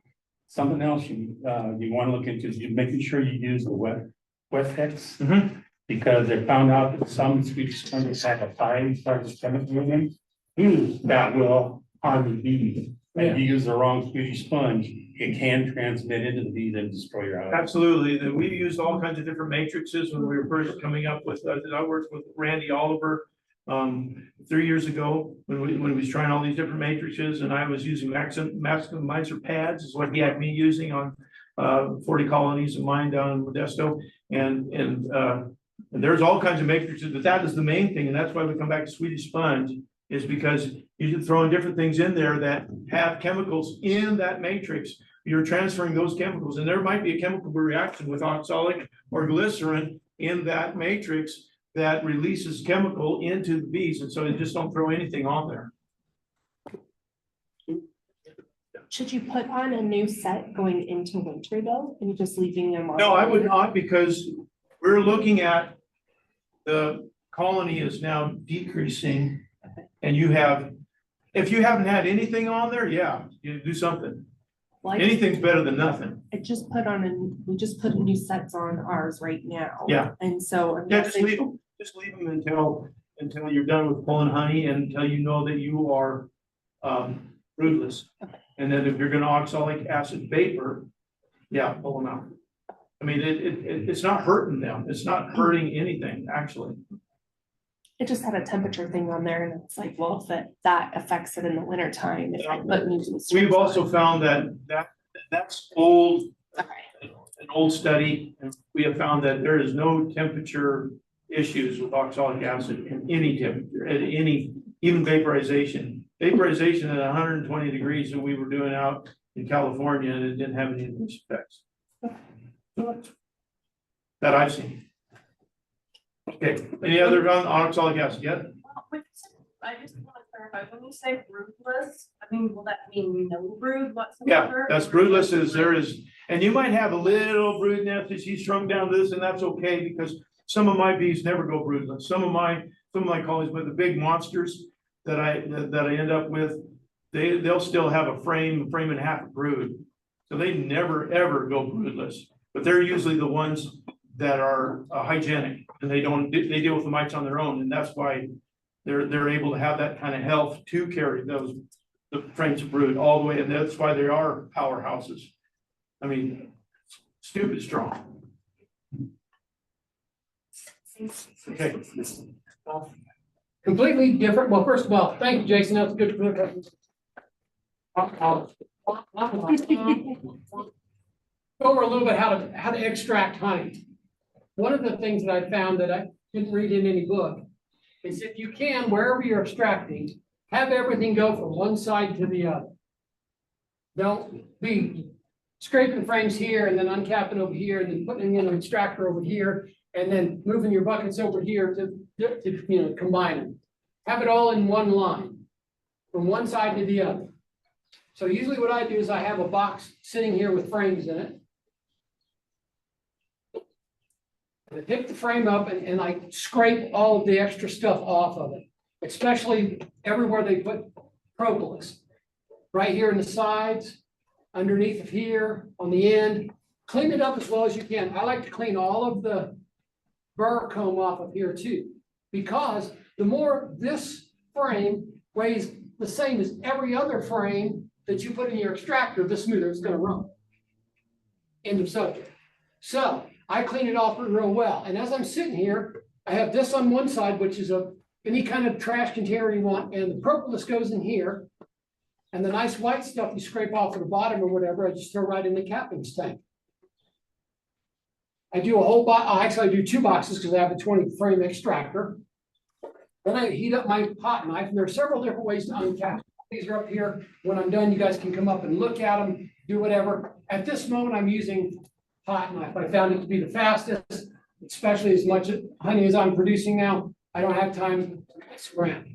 Something else you want to look into is making sure you use the wet hex. Because they found out that some Swedish sponges have a fine starch chemical in them that will harm the bees. And if you use the wrong Swedish sponge, it can transmit into the bees and destroy your hive. Absolutely. We used all kinds of different matrices when we were first coming up with, I worked with Randy Oliver 3 years ago when he was trying all these different matrices, and I was using maximizer pads is what he had me using on 40 colonies of mine down in Modesto. And there's all kinds of matrices, but that is the main thing. And that's why we come back to Swedish sponge, is because you're throwing different things in there that have chemicals in that matrix. You're transferring those chemicals, and there might be a chemical reaction with oxalic or glycerin in that matrix that releases chemical into the bees, and so you just don't throw anything on there. Should you put on a new set going into winter though, and just leaving them on? No, I would not, because we're looking at the colony is now decreasing. And you have, if you haven't had anything on there, yeah, you do something. Like, Anything's better than nothing. I just put on we just put new sets on ours right now. Yeah. And so. I'm Yeah, guessing- just leave them until you're done with pulling honey and until you know that you are broodless. And then if you're gonna oxalic acid vapor, yeah, pull them out. I mean, it's not hurting them. It's not hurting anything, actually. It just had a temperature thing on there and it's like, well, if that affects it in the winter time, if I put new. strips We've also on. found that's old, Okay. an old study, and we have found that there is no temperature issues with oxalic acid in any temperature, at any, even vaporization. Vaporization at 120 degrees that we were doing out in California, and it didn't have any of those effects. That I've seen. Okay, any other on oxalic acid yet? I just want to clarify, when you say broodless, I mean, will that mean no brood Yeah, whatsoever? that's broodless is there is, and you might have a little brood nest that she's shrunk down to this, and that's okay, because some of my bees never go broodless. Some of my colonies, but the big monsters that I end up with, they'll still have a frame and a half of brood. So they never, ever go broodless, but they're usually the ones that are hygienic, and they deal with the mites on their own, and that's why they're able to have that kind of health to carry the frames of brood all the way, and that's why they are powerhouses. I mean, stupid strong. Okay. Completely different. Well, first of all, thank you, Jason. That's good. Go over a little bit how to extract honey. One of the things that I found that I didn't read in any book is if you can, wherever you're extracting, have everything go from one side to the other. Don't be scraping frames here and then uncapping over here and then putting in an extractor over here and then moving your buckets over here to combine them. Have it all in one line from one side to the other. So usually what I do is I have a box sitting here with frames in it. And I pick the frame up and I scrape all of the extra stuff off of it, especially everywhere they put propolis. Right here in the sides, underneath of here, on the end. Clean it up as well as you can. I like to clean all of the burr comb off of here too, because the more this frame weighs the same as every other frame that you put in your extractor, the smoother it's going to run. End of subject. So I clean it off real well. And as I'm sitting here, I have this on one side, which is any kind of trash container you want, and the propolis goes in here. And the nice white stuff you scrape off at the bottom or whatever, I just throw right in the cappings tank. I do a whole box, actually I do 2 boxes because I have a 20 frame extractor. Then I heat up my pot knife, and there are several different ways to uncap. These are up here. When I'm done, you guys can come up and look at them, do whatever. At this moment, I'm using pot knife. I found it to be the fastest, especially as much honey as I'm producing now. I don't have time to scramble.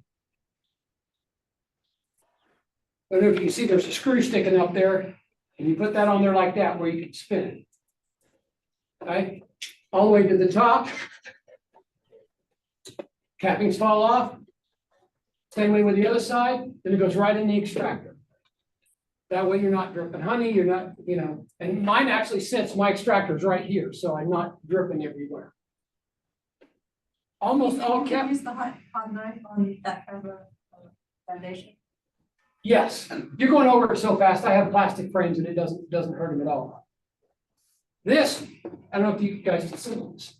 I don't know if you can see, there's a screw sticking up there, and you put that on there like that where you can spin it. Okay, all the way to the top. Cappings fall off. Same way with the other side, then it goes right in the extractor. That way you're not dripping honey, you're not, and mine actually sits, my extractor's right here, so I'm not dripping everywhere. Almost all cap. Use the hot knife on that kind of foundation. Yes, you're going over it so fast, I have plastic frames and it doesn't hurt them at all. This, I don't know if you guys can see this.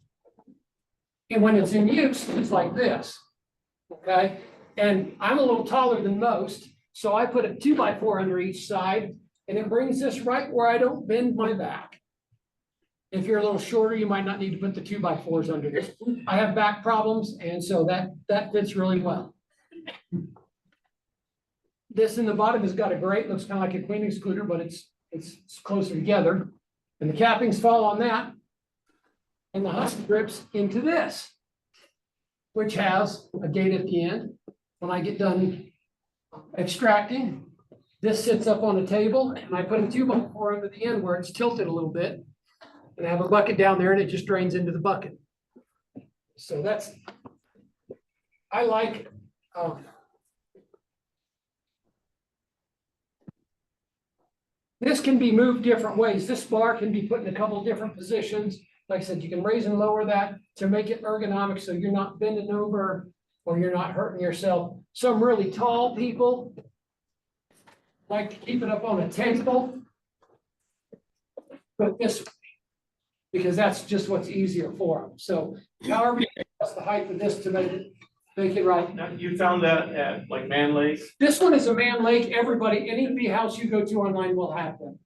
And when it's in use, it's like this, okay? And I'm a little taller than most, so I put a 2x4 under each side, and it brings this right where I don't bend my back. If you're a little shorter, you might not need to put the 2x4s under this. I have back problems, and so that fits really well. This in the bottom has got a grate, looks kind of like a queen excluder, but it's closer together. And the cappings fall on that. And the honey drips into this. which has a gate at the end. When I get done extracting, this sits up on a table and I put a 2x4 under the end where it's tilted a little bit. And I have a bucket down there and it just drains into the bucket. So that's, I like, this can be moved different ways. This bar can be put in a couple different positions. Like I said, you can raise and lower that to make it ergonomic so you're not bending over or you're not hurting yourself. Some really tall people like to keep it up on a table. But this, because that's just what's easier for them. So however you adjust the height of this to make it right. Now, you found that at like Man Lake? This one is a man lake. Everybody, any bee house you go to online will have them.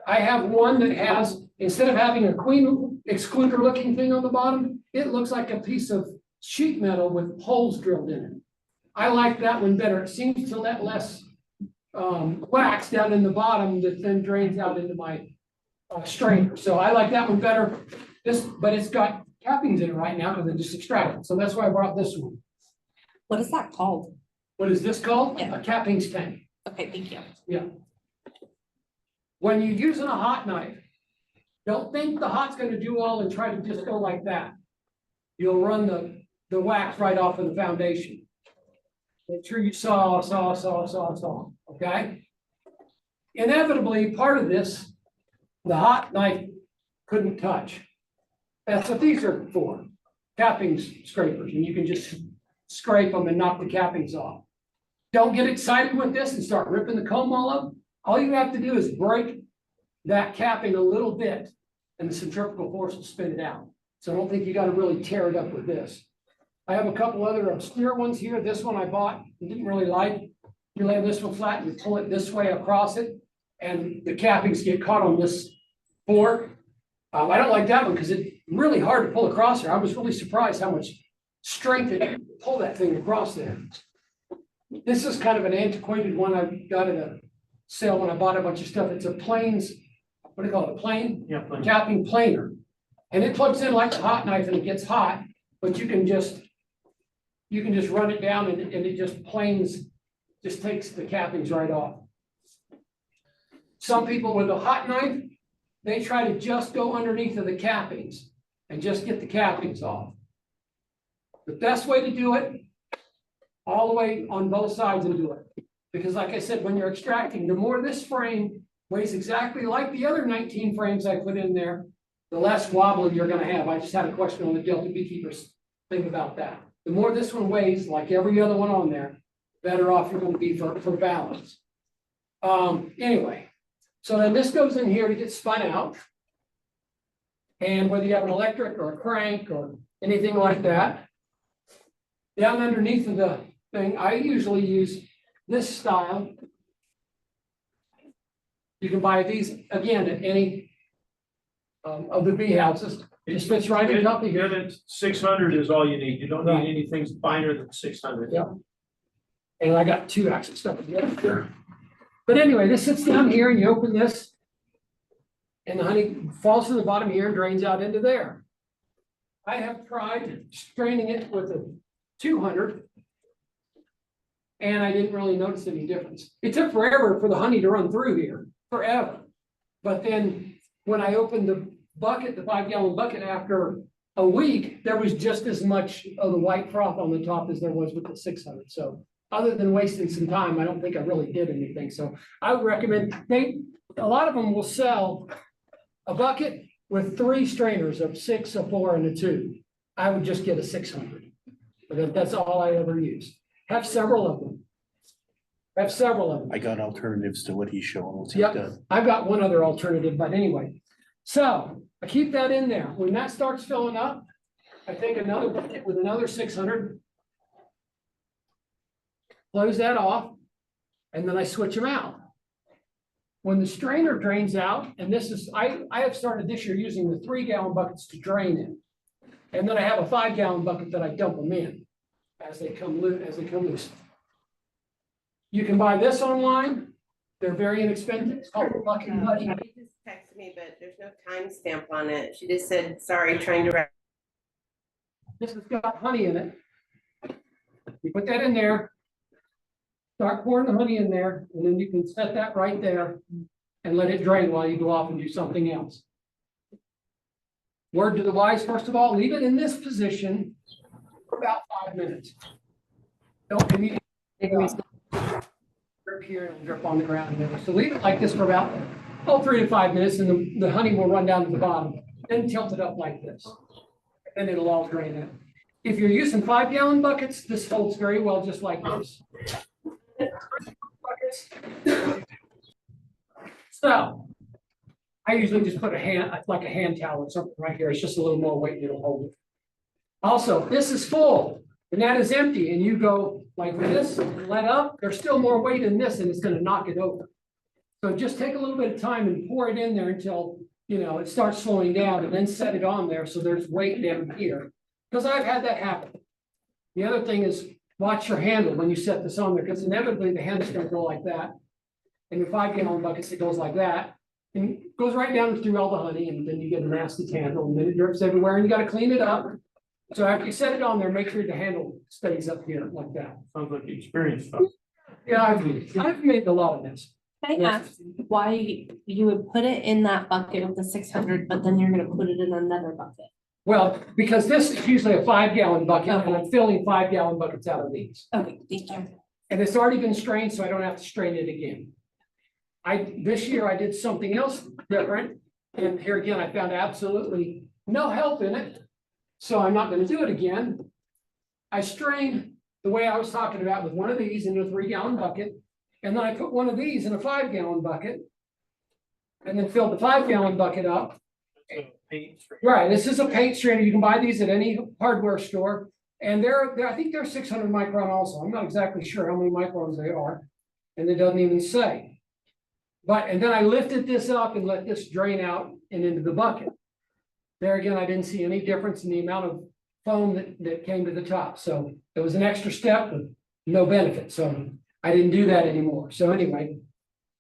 I have one that has, instead of having a queen excluder looking thing on the bottom, it looks like a piece of sheet metal with holes drilled in it. I like that one better. It seems to let less wax down in the bottom that then drains out into my strainer. So I like that one better. But it's got cappings in it right now because I just extracted. So that's why I brought this one. What is that called? What is this called? Yeah. A cappings tank. Okay, thank you. Yeah. When you're using a hot knife, don't think the hot's gonna do all and try to just go like that. You'll run the wax right off of the foundation. Make sure you saw, okay? Inevitably, part of this, the hot knife couldn't touch. That's what these are for, cappings scrapers, and you can just scrape them and knock the cappings off. Don't get excited with this and start ripping the comb all up. All you have to do is break that capping a little bit and the centrifugal force will spin it out. So I don't think you gotta really tear it up with this. I have a couple other obscure ones here. This one I bought and didn't really like. You lay this one flat and you pull it this way across it and the cappings get caught on this fork. I don't like that one because it's really hard to pull across there. I was really surprised how much strength it took to pull that thing across there. This is kind of an antiquated one I got at a sale when I bought a bunch of stuff. It's a planes, what do you call it, a plane? Yeah, please. Capping planer. And it plugs in like a hot knife and it gets hot, but you can just run it down and it just planes, just takes the cappings right off. Some people with a hot knife, they try to just go underneath of the cappings and just get the cappings off. The best way to do it, all the way on both sides and do it. Because like I said, when you're extracting, the more this frame weighs exactly like the other 19 frames I put in there, the less wobbly you're gonna have. I just had a question on the Delta Beekeepers thing about that. The more this one weighs, like every other one on there, better off you're gonna be for balance. Anyway, so then this goes in here to get spun out. And whether you have an electric or a crank or anything like that, down underneath of the thing, I usually use this style. You can buy these again at any of the bee houses. It just fits right in top of Yeah, here. that 600 is all you need. You don't Right. need anything finer than 600. Yeah. And I got two axes stuff together. But anyway, this sits down here and you open this. And the honey falls to the bottom here and drains out into there. I have tried straining it with a 200. And I didn't really notice any difference. It took forever for the honey to run through here, forever. But then when I opened the bucket, the 5-gallon bucket, after a week, there was just as much of the white froth on the top as there was with the 600. So other than wasting some time, I don't think I really did anything. So I would recommend, a lot of them will sell a bucket with 3 strainers of 6, a 4, and a 2. I would just get a 600. But that's all I ever use. Have several of them. I got alternatives to what he's showing. We'll take Yep. that. I've got one other alternative, but anyway. So I keep that in there. When that starts filling up, I take another bucket with another 600. Close that off, and then I switch them out. When the strainer drains out, and this is, I have started this year using the 3-gallon buckets to drain in. And then I have a 5-gallon bucket that I dump them in as they come loose. You can buy this online. They're very inexpensive. It's called Lucky Buddy. She just texted me, but there's no timestamp on it. She just said, sorry, trying to. This has got honey in it. You put that in there. Start pouring the honey in there, and then you can set that right there and let it drain while you go off and do something else. Word to the wise, first of all, leave it in this position for about 5 minutes. Don't immediately take it off. Drip here, it'll drip on the ground. and everything. So leave it like this for about 3 to 5 minutes, and the honey will run down to the bottom. Then tilt it up like this. And it'll all drain out. If you're using 5-gallon buckets, this holds very well, just like this. So I usually just put a hand towel or something right here. It's just a little more weight and it'll hold it. Also, this is full and that is empty, and you go like this, let up, there's still more weight in this and it's going to knock it over. So just take a little bit of time and pour it in there until, you know, it starts slowing down, and then set it on there so there's weight down here. Because I've had that happen. The other thing is watch your handle when you set this on there, because inevitably the handle's going to go like that. And your 5-gallon buckets, it goes like that. And it goes right down through all the honey, and then you get a nasty handle, and then it drips everywhere, and you got to clean it up. So after you set it on there, make sure the handle stays up here like that. Sounds like experience stuff. Yeah, I've made a lot of this. Can I ask why you would put it in that bucket with the 600, but then you're gonna put it in another bucket? Well, because this is usually a 5-gallon bucket, and I'm filling 5-gallon buckets out of these. Okay, thank you. And it's already been strained, so I don't have to strain it again. This year I did something else different, and here again, I found absolutely no help in it. So I'm not gonna do it again. I strained the way I was talking about with one of these into a 3-gallon bucket, and then I put one of these in a 5-gallon bucket, and then filled the 5-gallon bucket up. Right, this is a paint strainer. You can buy these at any hardware store, and I think they're 600 micron also. I'm not exactly sure how many microns they are, and it doesn't even say. And then I lifted this up and let this drain out and into the bucket. There again, I didn't see any difference in the amount of foam that came to the top. So it was an extra step with no benefit. So I didn't do that anymore. So anyway,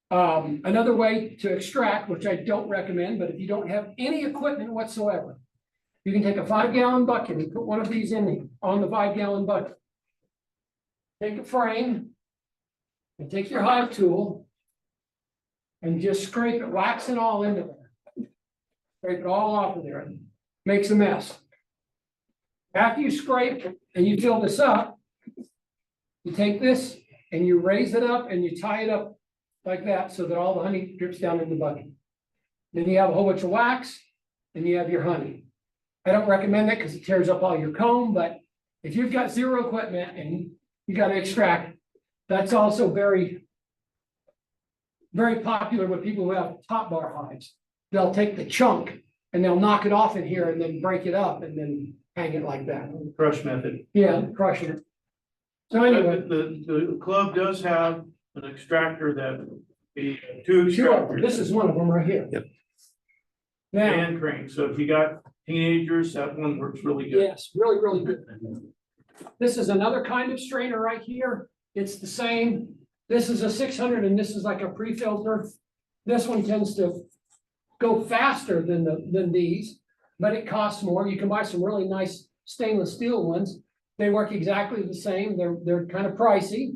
another way to extract, which I don't recommend, but if you don't have any equipment whatsoever, you can take a 5-gallon bucket and put one of these on the 5-gallon bucket. Take a frame and take your hive tool and just scrape it, wax it all into there. Scrape it all off of there. It makes a mess. After you scrape and you fill this up, you take this and you raise it up and you tie it up like that so that all the honey drips down in the bucket. Then you have a whole bunch of wax and you have your honey. I don't recommend that because it tears up all your comb, but if you've got zero equipment and you got to extract, that's also very, very popular with people who have top bar hives. They'll take the chunk and they'll knock it off in here and then break it up and then hang it like that. Crush method. Yeah, crushing it. So anyway, The club does have an extractor that, two sure, extractors. this is one of them right here. Yep. Now, And crane, so if you got teenagers, that one works really good. yes, really, really good. This is another kind of strainer right here. It's the same. This is a 600 and this is like a pre-filter. This one tends to go faster than these, but it costs more. You can buy some really nice stainless steel ones. They work exactly the same. They're kind of pricey.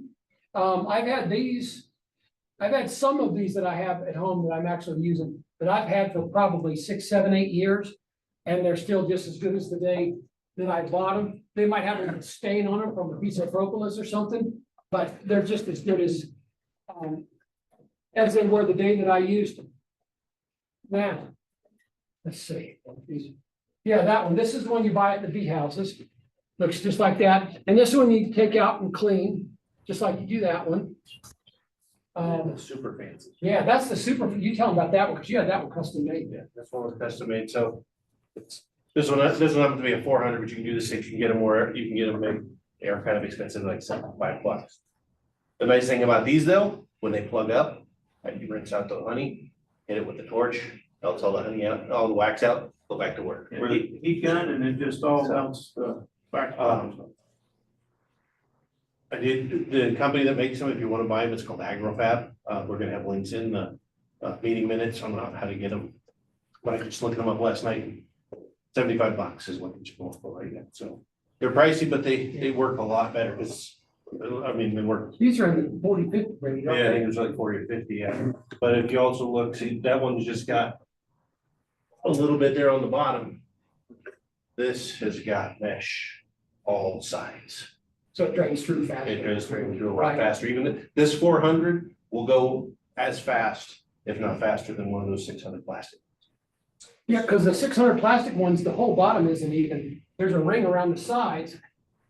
I've had some of these that I have at home that I'm actually using that I've had for probably 6, 7, 8 years. And they're still just as good as the day that I bought them. They might have a stain on them from a piece of propolis or something, but they're just as good as they were the day that I used them. Now, let's see. Yeah, that one. This is the one you buy at the bee houses. Looks just like that. And this one you take out and clean, just like you do that one. Super fancy. Yeah, that's the super, you tell them about that one, because you had that one custom made. Yeah, this one was custom made, so this one happens to be a 400, but you can do the 6, you can get them where you can get them big. They are kind of expensive, like $5. The nice thing about these though, when they plug up, you rinse out the honey, hit it with the torch, melts all the honey out, all the wax out, go back to work. Really, Heat gun and it just all melts back. I did, the company that makes them, if you want to buy them, it's called AgroFab. We're gonna have links in the meeting minutes on how to get them. But I just looked them up last night. $75 is what it's going for right now. So they're pricey, but they work a lot better because I mean, they were, These are in the 40-50 range. aren't yeah, I they? think there's like 40 or 50, yeah. But if you also look, see, that one's just got a little bit there on the bottom. This has got mesh all sides. So it drains through faster. It goes through a lot Right. faster. Even this 400 will go as fast, if not faster than one of those 600 plastic. Yeah, because the 600 plastic ones, the whole bottom isn't even, there's a ring around the sides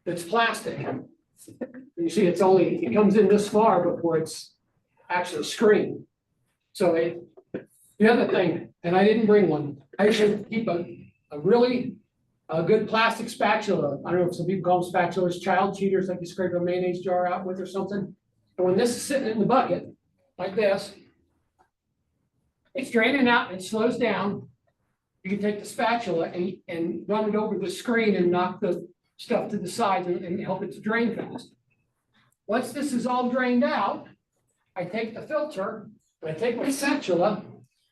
that's plastic. You see, it comes in this far before it's actually screened. So the other thing, and I didn't bring one, I should keep a good plastic spatula. I don't know if some people call them spatulas, child cheaters, like you scrape a mayonnaise jar out with or something. And when this is sitting in the bucket, like this, it's draining out and it slows down. You can take the spatula and run it over the screen and knock the stuff to the sides and help it to drain fast. Once this is all drained out, I take the filter, and I take my spatula,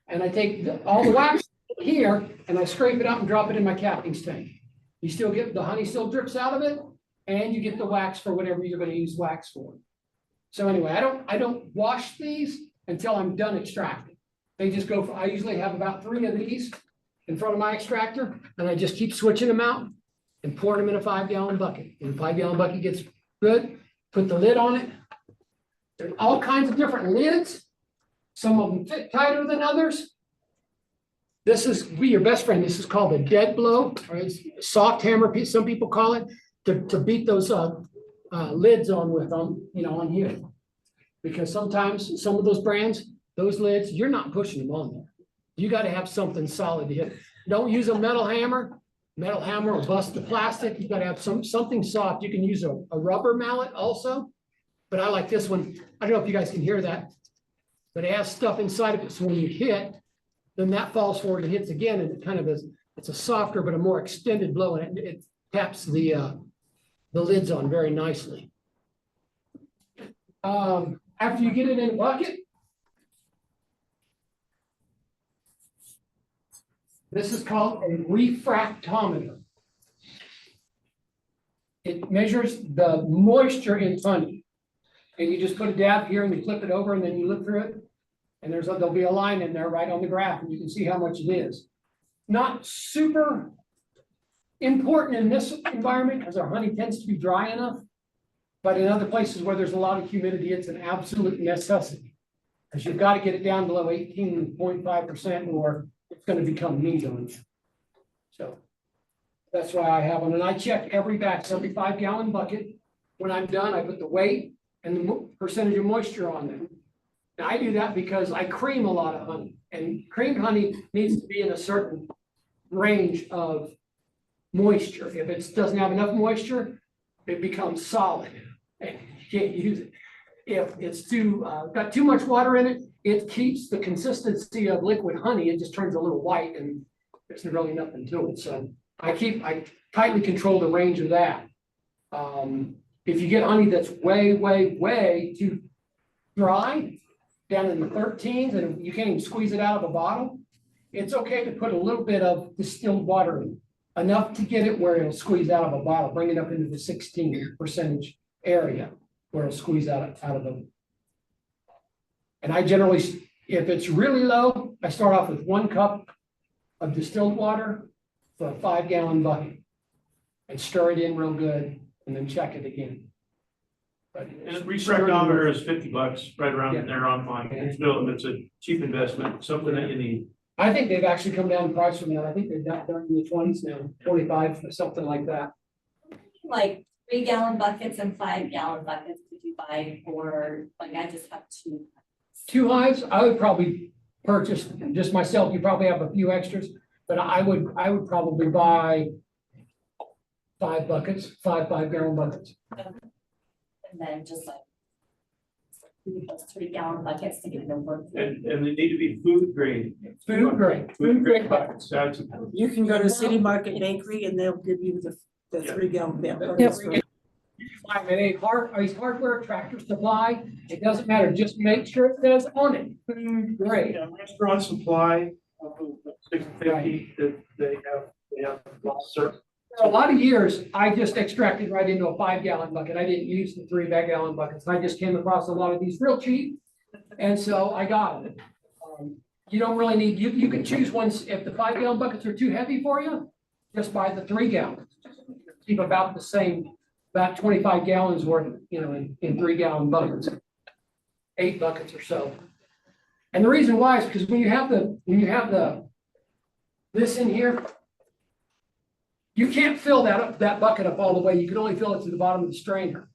and I take all the wax here, and I scrape it out and drop it in my cappings tank. You still get, the honey still drips out of it, and you get the wax for whatever you're gonna use wax for. So anyway, I don't wash these until I'm done extracting. They just go, I usually have about 3 of these in front of my extractor, and I just keep switching them out and pouring them in a 5-gallon bucket. When the 5-gallon bucket gets good, put the lid on it. There's all kinds of different lids. Some of them fit tighter than others. This is, be your best friend. This is called a dead blow, or it's a soft hammer piece, some people call it, to beat those lids on with, on here. Because sometimes some of those brands, those lids, you're not pushing them on there. You got to have something solid to hit. Don't use a metal hammer. Metal hammer will bust the plastic. You've got to have something soft. You can use a rubber mallet also. But I like this one. I don't know if you guys can hear that, but it has stuff inside of it. So when you hit, then that falls forward and hits again. And it kind of is, it's a softer, but a more extended blow. And it taps the lids on very nicely. After you get it in a bucket, this is called a refractometer. It measures the moisture in honey. And you just put a dab here and you flip it over and then you look through it. And there'll be a line in there right on the graph and you can see how much it is. Not super important in this environment because our honey tends to be dry enough. But in other places where there's a lot of humidity, it's an absolute necessity. Because you've got to get it down below 18.5% or it's going to become meat on you. So that's why I have one. And I check every batch, every 5-gallon bucket. When I'm done, I put the weight and the percentage of moisture on them. Now I do that because I cream a lot of honey, and creamed honey needs to be in a certain range of moisture. If it doesn't have enough moisture, it becomes solid and you can't use it. If it's got too much water in it, it keeps the consistency of liquid honey. It just turns a little white and there's really nothing to it. So I tightly control the range of that. If you get honey that's way too dry, down in the 13s, and you can't even squeeze it out of a bottle, it's okay to put a little bit of distilled water in, enough to get it where it'll squeeze out of a bottle, bring it up into the 16% area where it'll squeeze out of them. And I generally, if it's really low, I start off with 1 cup of distilled water for a 5-gallon bucket and stir it in real good and then check it again. But And a refractometer is $50 right around there online. It's a cheap investment, something that you need. I think they've actually come down in price from that. I think they've got down in the 20s now, 25 or something like that. Like 3-gallon buckets and 5-gallon buckets could you buy for, like, I just have 2. 2 hives, I would probably purchase just myself. You probably have a few extras, but I would probably buy 5 buckets, 5-gallon buckets. And then just like 3-gallon buckets to get them work. And they need to be food grade. Food grade buckets. That's You can go to City Market Bakery and they'll give you the 3-gallon buckets. You can find them at a hardware, Tractor Supply. It doesn't matter. Just make sure it says on it. Food grade. Yeah, Restaurant Supply, 650, that they have lots of For a lot of years, I just extracted right into a 5 gallon bucket. I didn't use the 3 gallon buckets. I just came across a lot of these real cheap. And so I got them. You don't really need, you can choose ones, if the 5 gallon buckets are too heavy for you, just buy the 3 gallons. Keep about the same, about 25 gallons worth, in 3 gallon buckets. 8 buckets or so. And the reason why is because when you have this in here, you can't fill that bucket up all the way. You can only fill it to the bottom of the strainer.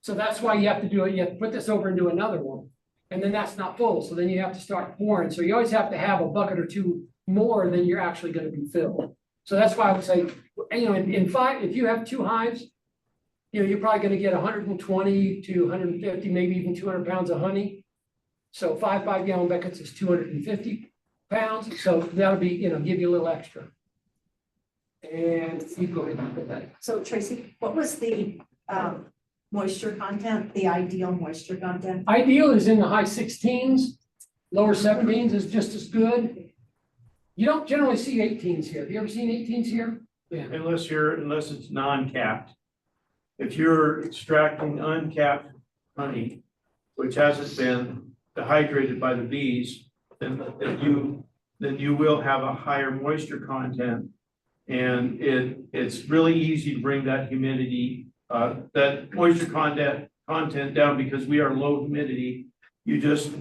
So that's why you have to do it. You have to put this over and do another one. And then that's not full. So then you have to start pouring. So you always have to have a bucket or two more than you're actually going to be filled. So that's why I would say, in 5, if you have 2 hives, you're probably going to get 120 to 150, maybe even 200 pounds of honey. So 5 gallon buckets is 250 pounds. So that'll be, give you a little extra. And you go ahead and put that. So Tracy, what was the moisture content, the ideal moisture content? Ideal is in the high 16s, lower 17s is just as good. You don't generally see 18s here. Have you ever seen 18s here? Yeah. Unless it's non-capped. If you're extracting uncapped honey, which hasn't been dehydrated by the bees, then you will have a higher moisture content. And it's really easy to bring that humidity, that moisture content down because we are low humidity. You just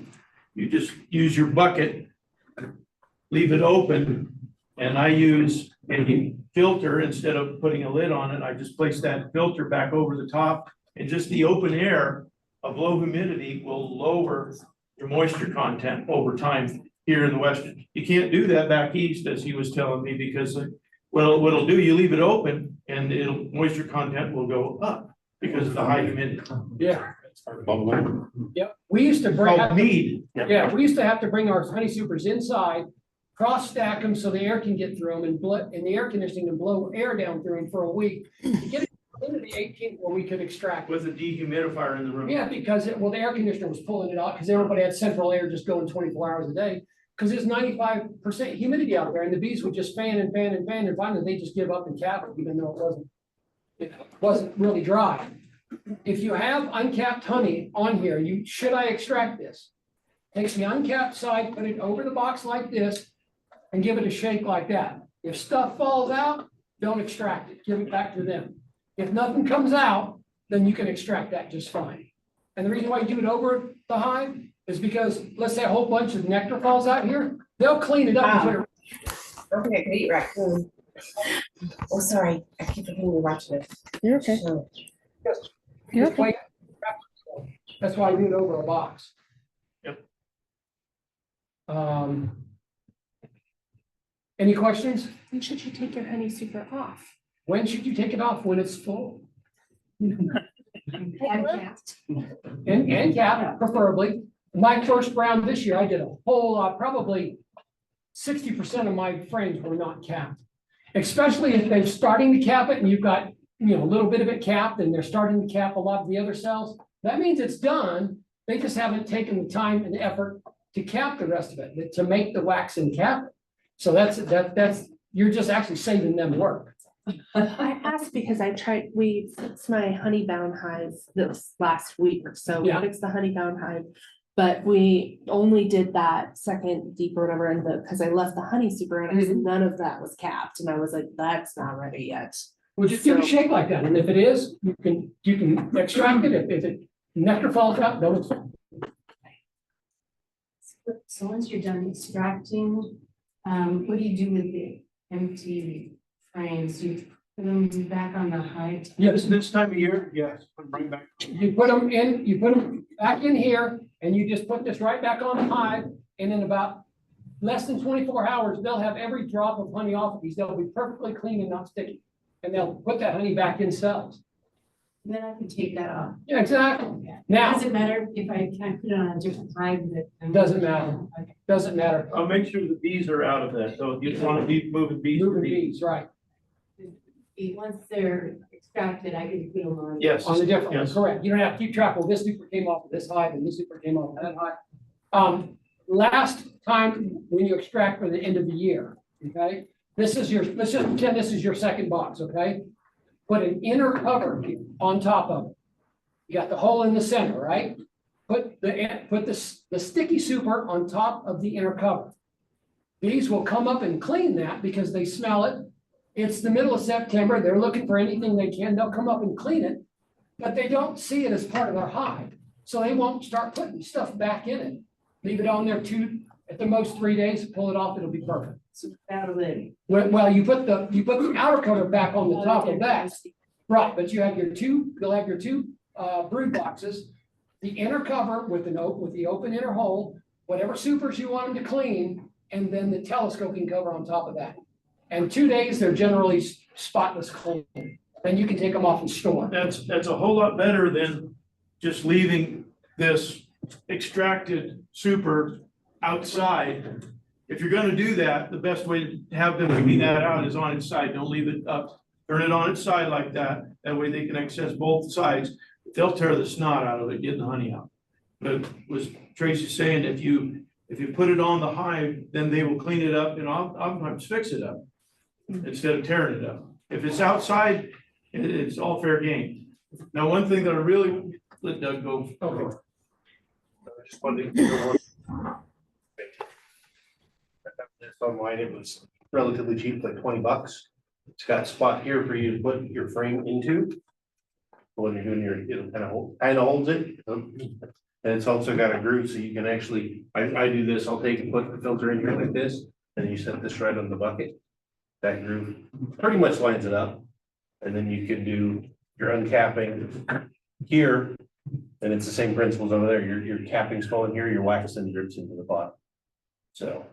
use your bucket, leave it open, and I use a filter instead of putting a lid on it. I just place that filter back over the top, and just the open air of low humidity will lower your moisture content over time here in the Western. You can't do that back east, as he was telling me, because what it'll do, you leave it open and moisture content will go up because of the high humidity. Yeah. Yep. We used to bring. Called mead. Yeah, we used to have to bring our honey supers inside, cross stack them so the air can get through them and the air conditioning and blow air down through them for a week. To get it into the 18th where we could extract. With a dehumidifier in the room. Yeah, because the air conditioner was pulling it out because everybody had central air just going 24 hours a day. Because there's 95% humidity out there and the bees would just fan and fan and fan and finally they just give up and cap it, even though it wasn't really dry. If you have uncapped honey on here, should I extract this? Take the uncapped side, put it over the box like this and give it a shake like that. If stuff falls out, don't extract it, give it back to them. If nothing comes out, then you can extract that just fine. And the reason why you do it over the hive is because, let's say a whole bunch of nectar falls out here, they'll clean it up and put it. Okay, I could eat raccoon. Oh, sorry, I keep forgetting you're watching this. You're okay. Just wait. That's why I do it over a box. Yep. Any questions? When should you take your honey super off? When should you take it off? When it's full? And cap, preferably. My first round this year, I did a whole lot, probably 60% of my frames were not capped. Especially if they're starting to cap it and you've got, a little bit of it capped and they're starting to cap a lot of the other cells. That means it's done. They just haven't taken the time and effort to cap the rest of it, to make the wax and cap it. So that's you're just actually saving them work. I asked because we fixed my honey bound hive this last week or so. We Yeah. fixed the honey bound hive, but we only did that second deep or whatever because I left the honey super and none of that was capped. And I was like, that's not ready yet. Well, just give it a shake like that. And if it is, you can extract it. If it nectar falls out, don't. So once you're done extracting, what do you do with the empty frames? You put them back on the hive? Yeah, This time of year, yes, put them right back. you put them back in here and you just put this right back on the hive. And in about less than 24 hours, they'll have every drop of honey off of these. They'll be perfectly clean and not sticky. And they'll put that honey back in cells. Then I can take that off. Yeah, exactly. Now, Does it matter if I put it on a different hive? Doesn't matter. Okay. Doesn't matter. I'll make sure the bees are out of that, so if you want to be moving bees. Moving bees, right. Once they're extracted, I can put them on. Yes. On the different one, Yes. correct. You don't have to keep track of this super came off of this hive and this super came off of that hive. Last time when you extract for the end of the year, okay? this is your, let's just pretend this is your second box, okay? Put an inner cover on top of it. You got the hole in the center, right? Put the sticky super on top of the inner cover. These will come up and clean that because they smell it. It's the middle of September. They're looking for anything they can. They'll come up and clean it, but they don't see it as part of their hive. So they won't start putting stuff back in it. Leave it on there at the most 3 days, pull it off, it'll be perfect. So that'll be. Well, you put the outer cover back on the top of that. Right, but you'll have your two brood boxes, the inner cover with the open inner hole, whatever supers you want them to clean, and then the telescoping cover on top of that. And 2 days, they're generally spotless clean. Then you can take them off and store. That's a whole lot better than just leaving this extracted super outside. If you're gonna do that, the best way to have them clean that out is on its side. Don't leave it up. Turn it on its side like that. That way they can access both sides. They'll tear the snot out of it, getting the honey out. But was Tracy saying, if you put it on the hive, then they will clean it up and oftentimes fix it up instead of tearing it up. If it's outside, it's all fair game. Now, one thing that I really let Doug go. Okay. I just wanted to know what- This online, it was relatively cheap, like $20. It's got a spot here for you to put your frame into. When you're doing it'll kind of holds it. And it's also got a groove, so you can actually, I do this, I'll take and put the filter in here like this, and you set this right on the bucket. That groove pretty much lines it up. And then you can do your uncapping here, and it's the same principles over there. Your capping's falling here, your wax and drips into the pot. So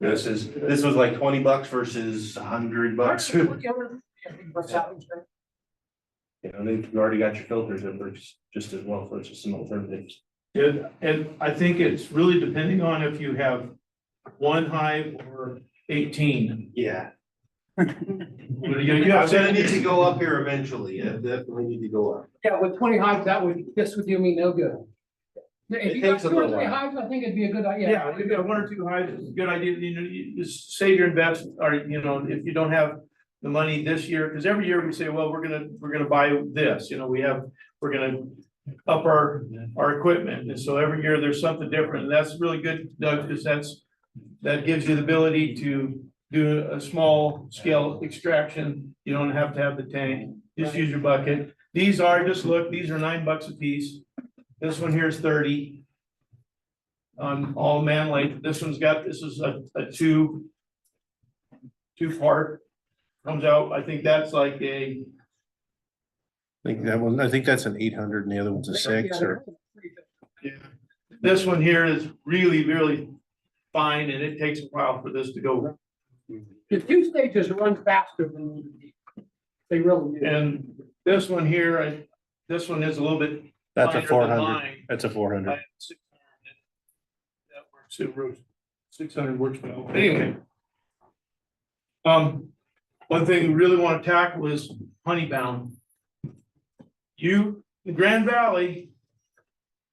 this was like $20 versus $100. You know, you've already got your filters that work just as well, so it's just some alternatives. Yeah, and I think it's really depending on if you have one hive or 18. Yeah. You have gonna need to go up here eventually. I definitely need to go up. Yeah, with 20 hives, this would do me no good. If you got takes a 2 or little 3 while. hives, I think it'd be a good idea. Yeah, if you got 1 or 2 hives, it's a good idea, you know, you just save your invest, or, you know, if you don't have the money this year, because every year we say, well, we're gonna buy this, you know, we're gonna up our equipment, and so every year there's something different, and that's really good, Doug, because that gives you the ability to do a small scale extraction. You don't have to have the tank, just use your bucket. These are, just look, these are $9 a piece. This one here is 30. On all man length. This is a two-part. Comes out, I think that's like I think that's an 800 and the other one's a 6 or. yeah. This one here is really, really fine, and it takes a while for this to go. The 2 stages run faster than they really do. And this one here, this one is a little bit. That's a finer than 400. mine. That's a 400. That works, it works, 600 works well. Anyway. One thing we really want to tackle is honeybound. In Grand Valley,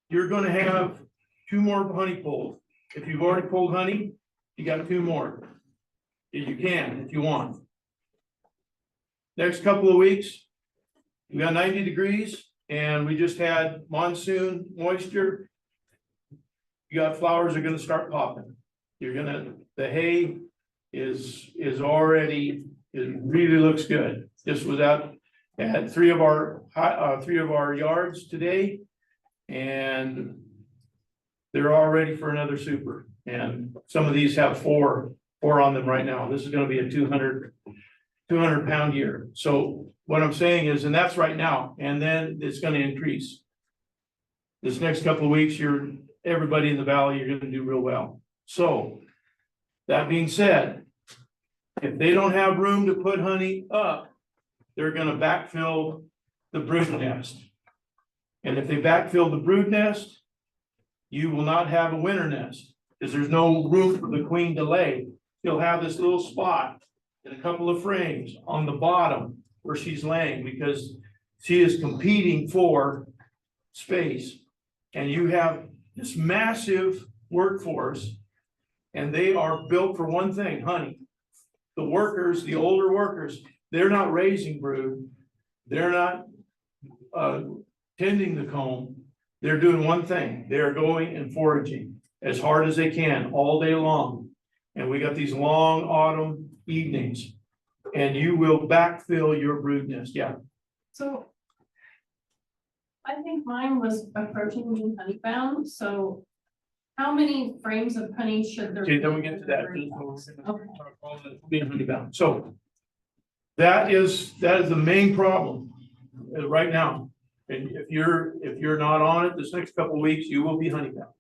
you're gonna have 2 more honey pulls. If you've already pulled honey, you got 2 more. If you can, if you want. Next couple of weeks, we got 90 degrees and we just had monsoon moisture. You got flowers are gonna start popping. The hay is already, it really looks good. This was out at 3 of our yards today. And they're all ready for another super. And some of these have four on them right now. This is gonna be a 200 pound year. So what I'm saying is, and that's right now, and then it's gonna increase. This next couple of weeks, everybody in the valley, you're gonna do real well. So that being said, if they don't have room to put honey up, they're gonna backfill the brood nest. And if they backfill the brood nest, you will not have a winter nest, because there's no room for the queen to lay. She'll have this little spot and a couple of frames on the bottom where she's laying, because she is competing for space. And you have this massive workforce, and they are built for one thing, honey. the workers, the older workers, they're not raising brood. They're not tending the comb. They're doing one thing. They're going and foraging as hard as they can all day long. And we got these long autumn evenings. And you will backfill your brood nest. Yeah. So. I think mine was approaching being honey bound, so. How many frames of honey should there? Okay, then we be get to that. Okay. Being honey bound. So that is the main problem right now. And if you're not on it this next couple of weeks, you will be honey bound.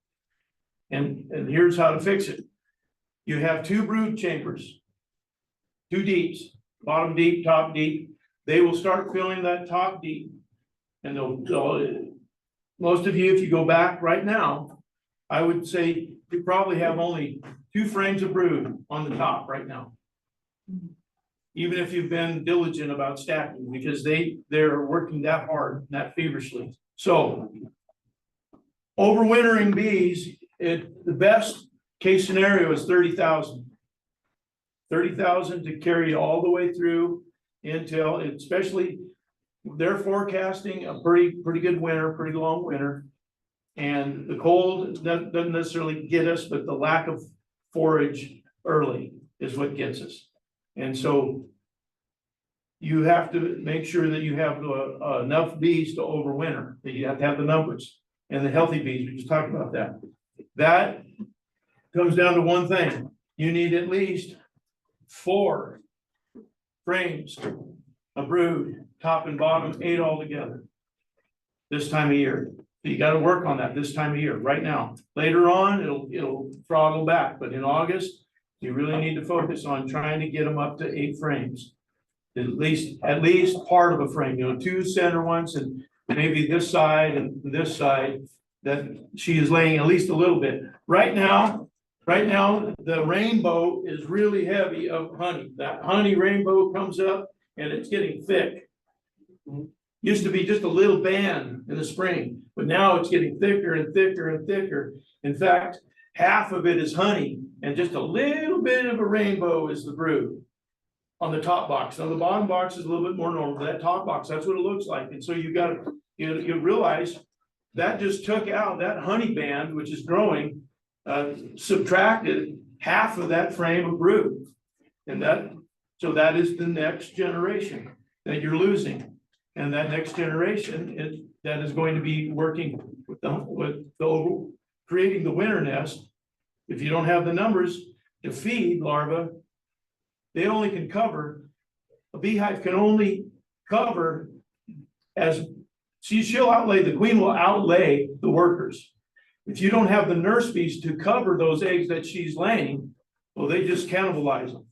And here's how to fix it. You have 2 brood chambers, 2 deeps, bottom deep, top deep. They will start filling that top deep. And they'll most of you, if you go back right now, I would say you probably have only 2 frames of brood on the top right now. Even if you've been diligent about stacking, because they're working that hard, that feverishly. So overwintering bees, the best case scenario is 30,000. 30,000 to carry all the way through until, especially they're forecasting a pretty good winter, pretty long winter. And the cold doesn't necessarily get us, but the lack of forage early is what gets us. And so you have to make sure that you have enough bees to overwinter, that you have to have the numbers and the healthy bees. We just talked about that. That comes down to one thing. You need at least 4 frames of brood, top and bottom, 8 altogether this time of year. So you got to work on that this time of year, right now. Later on, it'll throttle back, but in August, you really need to focus on trying to get them up to 8 frames. At least part of a frame, 2 center ones and maybe this side and this side, that she is laying at least a little bit. Right now, the rainbow is really heavy of honey. That honey rainbow comes up and it's getting thick. Used to be just a little band in the spring, but now it's getting thicker and thicker and thicker. In fact, half of it is honey and just a little bit of a rainbow is the brood on the top box. Now the bottom box is a little bit more normal, but that top box, that's what it looks like. And so you realize that just took out that honey band, which is growing, subtracted half of that frame of brood. And so that is the next generation that you're losing. And that next generation that is going to be working with the creating the winter nest. If you don't have the numbers to feed larvae, they only can cover, a beehive can only cover she'll outlay, the queen will outlay the workers. If you don't have the nurse bees to cover those eggs that she's laying, well, they just cannibalize them.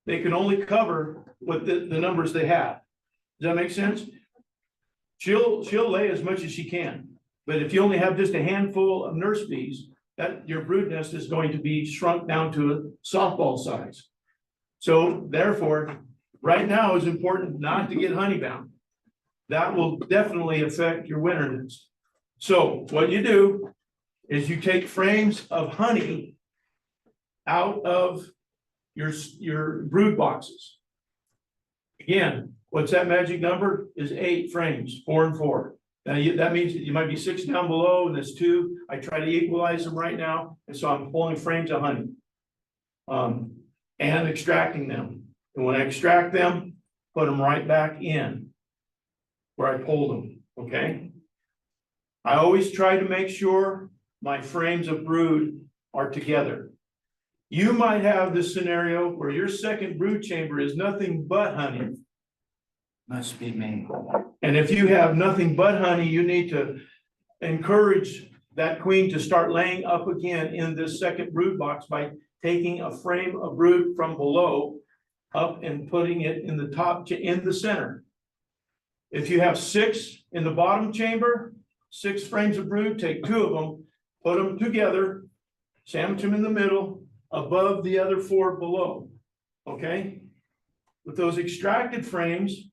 They can only cover what the numbers they have. Does that make sense? She'll lay as much as she can, but if you only have just a handful of nurse bees, that your brood nest is going to be shrunk down to a softball size. So therefore, right now is important not to get honey bound. That will definitely affect your winter nest. So what you do is you take frames of honey out of your brood boxes. Again, what's that magic number? Is 8 frames, 4 and 4. Now that means you might be 6 down below and there's 2. I try to equalize them right now. And so I'm pulling frames of honey and extracting them. And when I extract them, put them right back in where I pulled them, okay? I always try to make sure my frames of brood are together. You might have this scenario where your second brood chamber is nothing but honey. Must be me. And if you have nothing but honey, you need to encourage that queen to start laying up again in this second brood box by taking a frame of brood from below up and putting it in the top, in the center. If you have 6 in the bottom chamber, 6 frames of brood, take 2 of them, put them together, sandwich them in the middle, above the other 4 below, okay? With those extracted frames,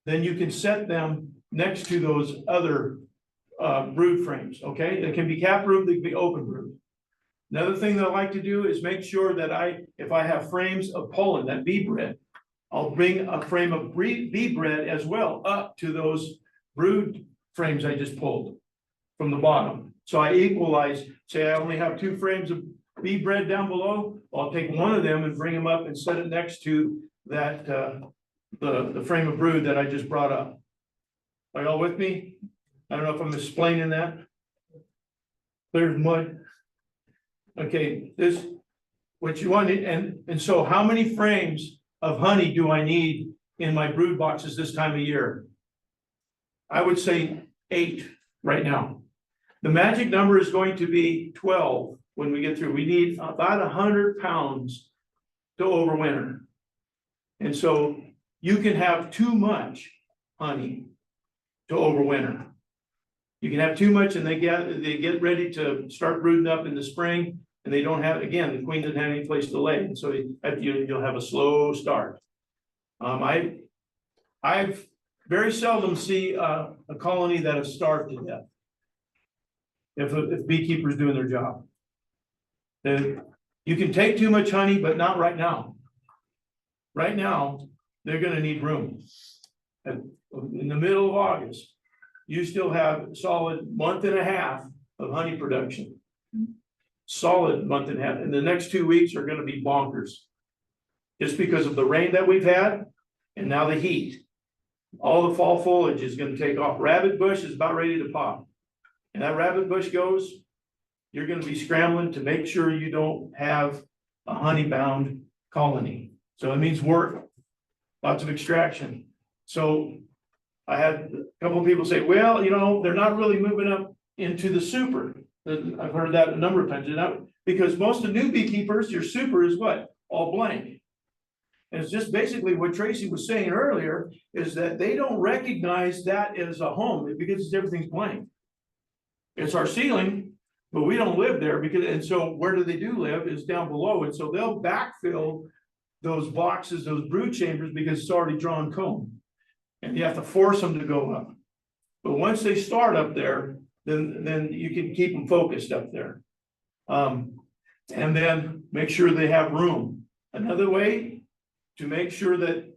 then you can set them next to those other brood frames, okay? They can be cap brood, they can be open brood. Another thing that I like to do is make sure that if I have frames of pollen, that bee bread, I'll bring a frame of bee bread as well up to those brood frames I just pulled from the bottom. So I equalize, say I only have 2 frames of bee bread down below, I'll take one of them and bring them up and set it next to that, the frame of brood that I just brought up. Are y'all with me? I don't know if I'm explaining that. Clear as mud. Okay, this, what you want, and so how many frames of honey do I need in my brood boxes this time of year? I would say 8 right now. The magic number is going to be 12 when we get through. We need about 100 pounds to overwinter. And so you can have too much honey to overwinter. You can have too much and they get ready to start brooding up in the spring and they don't have, again, the queen doesn't have any place to lay. And so you'll have a slow start. I've very seldom see a colony that has starved to death. If beekeepers doing their job. Then you can take too much honey, but not right now. Right now, they're gonna need room. And in the middle of August, you still have a solid month and a half of honey production. Solid month and a half, and the next 2 weeks are gonna be bonkers. Just because of the rain that we've had, and now the heat. All the fall foliage is gonna take off. Rabbit bush is about ready to pop. And that rabbit bush goes, you're gonna be scrambling to make sure you don't have a honey-bound colony. So it means work, lots of extraction. So I had a couple of people say, well, you know, they're not really moving up into the super. I've heard that a number of times, because most of new beekeepers, your super is what? All blank. And it's just basically what Tracy was saying earlier, is that they don't recognize that as a home because everything's blank. It's our ceiling, but we don't live there and so where do they live is down below. And so they'll backfill those boxes, those brood chambers, because it's already drawn comb. And you have to force them to go up. But once they start up there, then you can keep them focused up there. And then make sure they have room. Another way to make sure that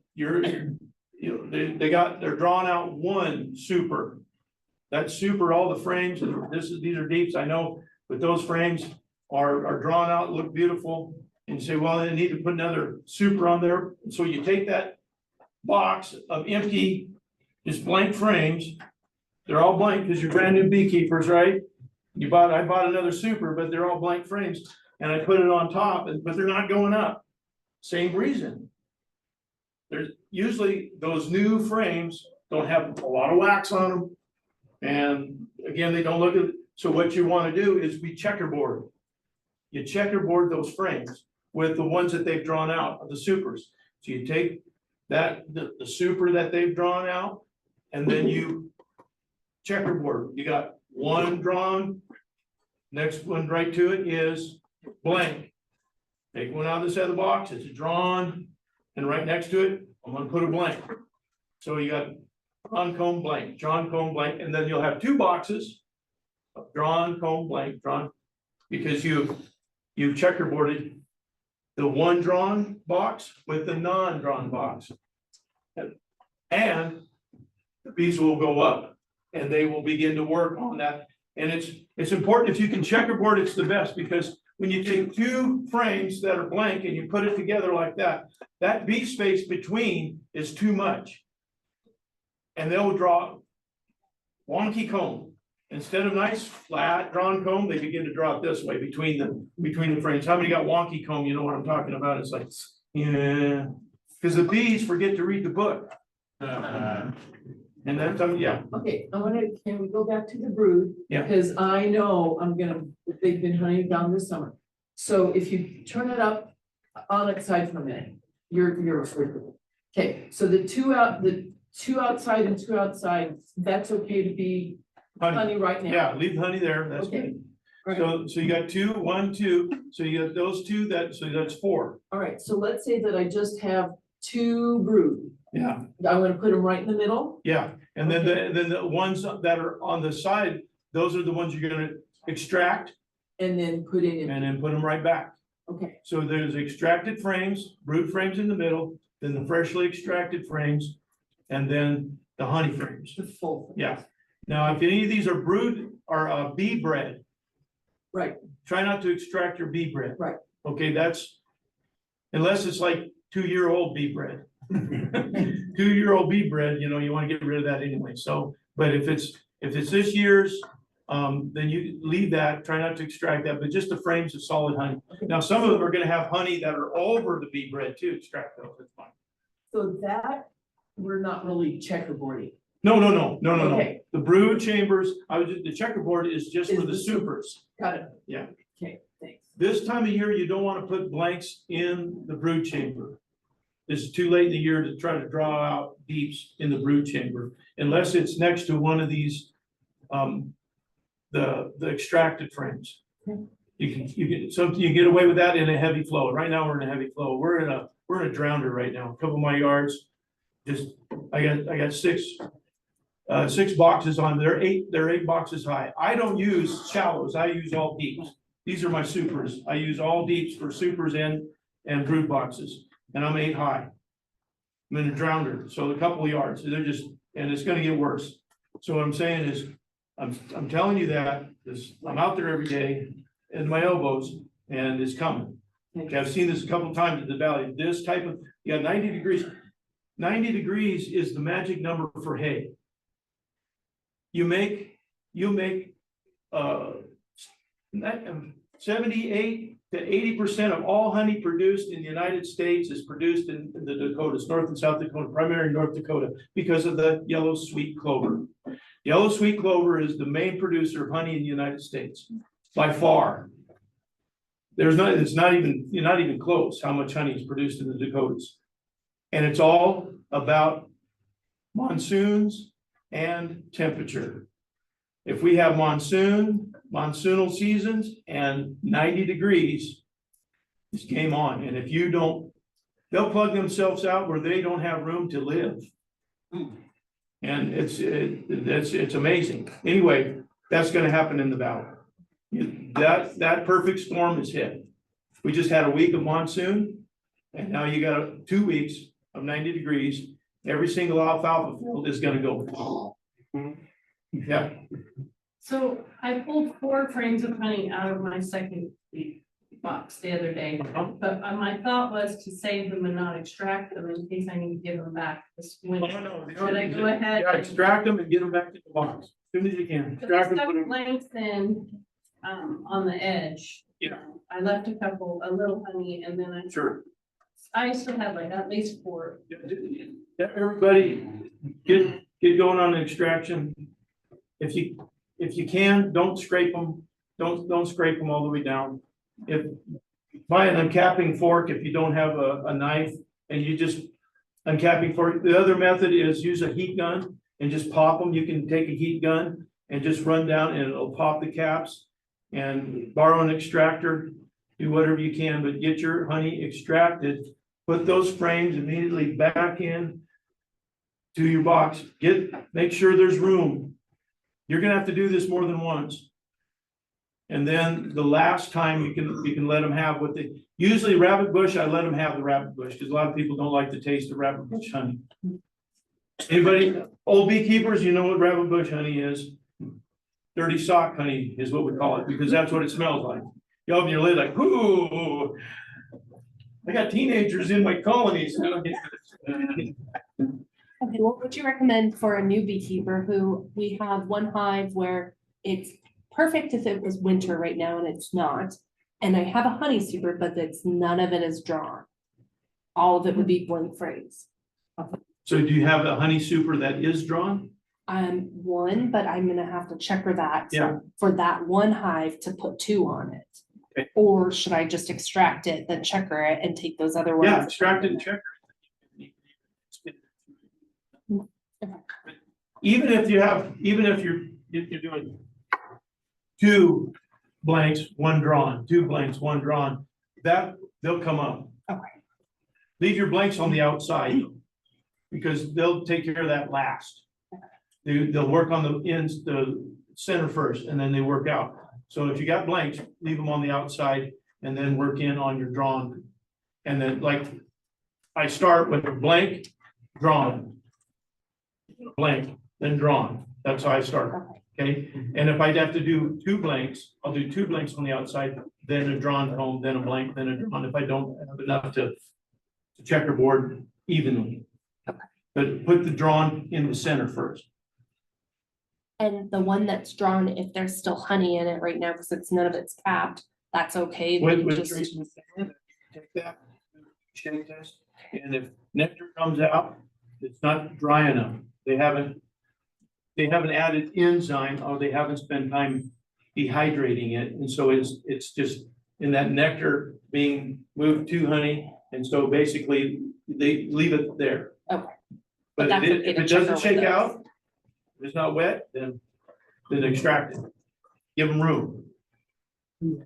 they're drawing out one super. That super, all the frames, and these are deeps, I know, but those frames are drawn out, look beautiful. And you say, well, they need to put another super on there. So you take that box of empty, just blank frames. They're all blank because you're brand new beekeepers, right? I bought another super, but they're all blank frames. And I put it on top, but they're not going up. Same reason. There's usually those new frames don't have a lot of wax on them. And again, they don't look at, so what you want to do is we checkerboard. You checkerboard those frames with the ones that they've drawn out of the supers. So you take the super that they've drawn out, and then you checkerboard. You got one drawn, next one right to it is blank. Take one out of this other box, it's drawn, and right next to it, I'm gonna put a blank. So you got drawn comb blank, drawn comb blank, and then you'll have 2 boxes of drawn comb blank, drawn, because you've checkerboarded the one drawn box with the non-drawn box. And the bees will go up and they will begin to work on that. And it's important, if you can checkerboard, it's the best, because when you take 2 frames that are blank and you put it together like that, that bee space between is too much. And they'll draw wonky comb. Instead of nice flat drawn comb, they begin to draw it this way between the frames. How many got wonky comb? You know what I'm talking about? It's like, yeah, because the bees forget to read the book. And that's, yeah. Okay, can we go back to the brood? Yeah. Because I know they've been honeying down this summer. So if you turn it up on its side for a minute, you're okay. So the two outside and 2 outside, that's okay to be honey right now? Yeah, leave honey there, that's okay. Good. So you got 2, 1, 2, so you got those 2, so that's 4. All right, so let's say that I just have 2 brood. Yeah. I'm gonna put them right in the middle? Yeah, and then the ones that are on the side, those are the ones you're gonna extract And then put in, and then put them right back. okay, So there's extracted frames, brood frames in the middle, then the freshly extracted frames, and then the honey frames. the full. thing. Yeah. Now, if any of these are brood or bee bred, Right, try not to extract your bee bread. Right. Okay, that's, unless it's like 2-year-old bee bread. 2-year-old bee bread, you know, you wanna get rid of that anyway, so, but if it's this year's, then you leave that, try not to extract that, but just the frames of solid honey. Now, some of them are gonna have honey that are over the bee bread too, extract those, that's fine. so that, we're not really checkerboarding. No. Okay. The brood chambers, the checkerboard is just for Is the the super- supers. Got it. Yeah. Okay, thanks. This time of year, you don't wanna put blanks in the brood chamber. It's too late in the year to try to draw out deeps in the brood chamber, unless it's next to one of these, the extracted frames. You get away with that in a heavy flow. Right now, we're in a heavy flow. We're in a drowner right now. A couple of my yards, I got six boxes on, they're eight boxes high. I don't use shallows, I use all deeps. These are my supers. I use all deeps for supers and brood boxes, and I'm 8 high. I'm in a drowner, so a couple of yards, they're just, and it's gonna get worse. So what I'm saying is, I'm telling you that, I'm out there every day in my elbows, and it's coming. Okay, I've seen this a couple of times in the valley, this type of, 90 degrees. 90 degrees is the magic number for hay. You make 78 to 80% of all honey produced in the United States is produced in the Dakotas, North and South Dakota, primarily North Dakota, because of the yellow sweet clover. Yellow sweet clover is the main producer of honey in the United States, by far. It's not even close how much honey is produced in the Dakotas. And it's all about monsoons and temperature. If we have monsoonal seasons and 90 degrees, it's game on. And if you don't, they'll plug themselves out where they don't have room to live. And it's amazing. Anyway, that's gonna happen in the valley. That perfect storm is hit. We just had a week of monsoon, and now you got 2 weeks of 90 degrees. Every single alfalfa field is gonna go. Yeah. So I pulled 4 frames of honey out of my second box the other day, but my thought was to save them and not extract them in case I need to give them back this winter. Should I go ahead? Yeah, extract them and get them back to the box, as soon as you can. Extract them, Stuff put them. lengthened, on the edge. Yeah. I left a little honey, and then Sure. I still have like at least 4. Yeah, everybody, get going on the extraction. If you can, don't scrape them, don't scrape them all the way down. Buy an uncapping fork if you don't have a knife, and you just uncapping fork. The other method is use a heat gun and just pop them. You can take a heat gun and just run down and it'll pop the caps, and borrow an extractor, do whatever you can, but get your honey extracted. Put those frames immediately back in to your box. Make sure there's room. You're gonna have to do this more than once. And then the last time you can let them have what they, usually rabbit bush, I let them have the rabbit bush, because a lot of people don't like the taste of rabbit bush honey. Anybody, old beekeepers, you know what rabbit bush honey is? Dirty sock honey is what we call it, because that's what it smells like. You open your lid like, ooh, I got teenagers in my colonies. Okay, what would you recommend for a new beekeeper who we have one hive where it's perfect if it was winter right now and it's not? And I have a honey super, but none of it is drawn. All of it would be blank frames. So do you have a honey super that is drawn? One, but I'm gonna have to checker that. Yeah. For that one hive to put 2 on it. Okay. Or should I just extract it, then checker it and take those other ones? Yeah, extract it and check it. Even if you're doing 2 blanks, 1 drawn, 2 blanks, 1 drawn, that they'll come up. Okay. Leave your blanks on the outside, because they'll take care of that last. They'll work on the ends, the center first, and then they work out. So if you got blanks, leave them on the outside and then work in on your drawn. And then like, I start with a blank, drawn. Blank, then drawn. That's how I start, okay? And if I'd have to do two blanks, I'll do two blanks on the outside, then a drawn home, then a blank, then a drawn, if I don't have enough to checkerboard evenly. But put the drawn in the center first. And the one that's drawn, if there's still honey in it right now, because it's none of it's capped, that's okay. We With just- treatment, take that, shake this, and if nectar comes out, it's not dry enough. They haven't added enzyme, or they haven't spent time dehydrating it, and so it's just in that nectar being moved to honey, and so basically they leave it there. Okay. But But that's okay if to it check doesn't over shake those. out, if it's not wet, then extract it. Give them room.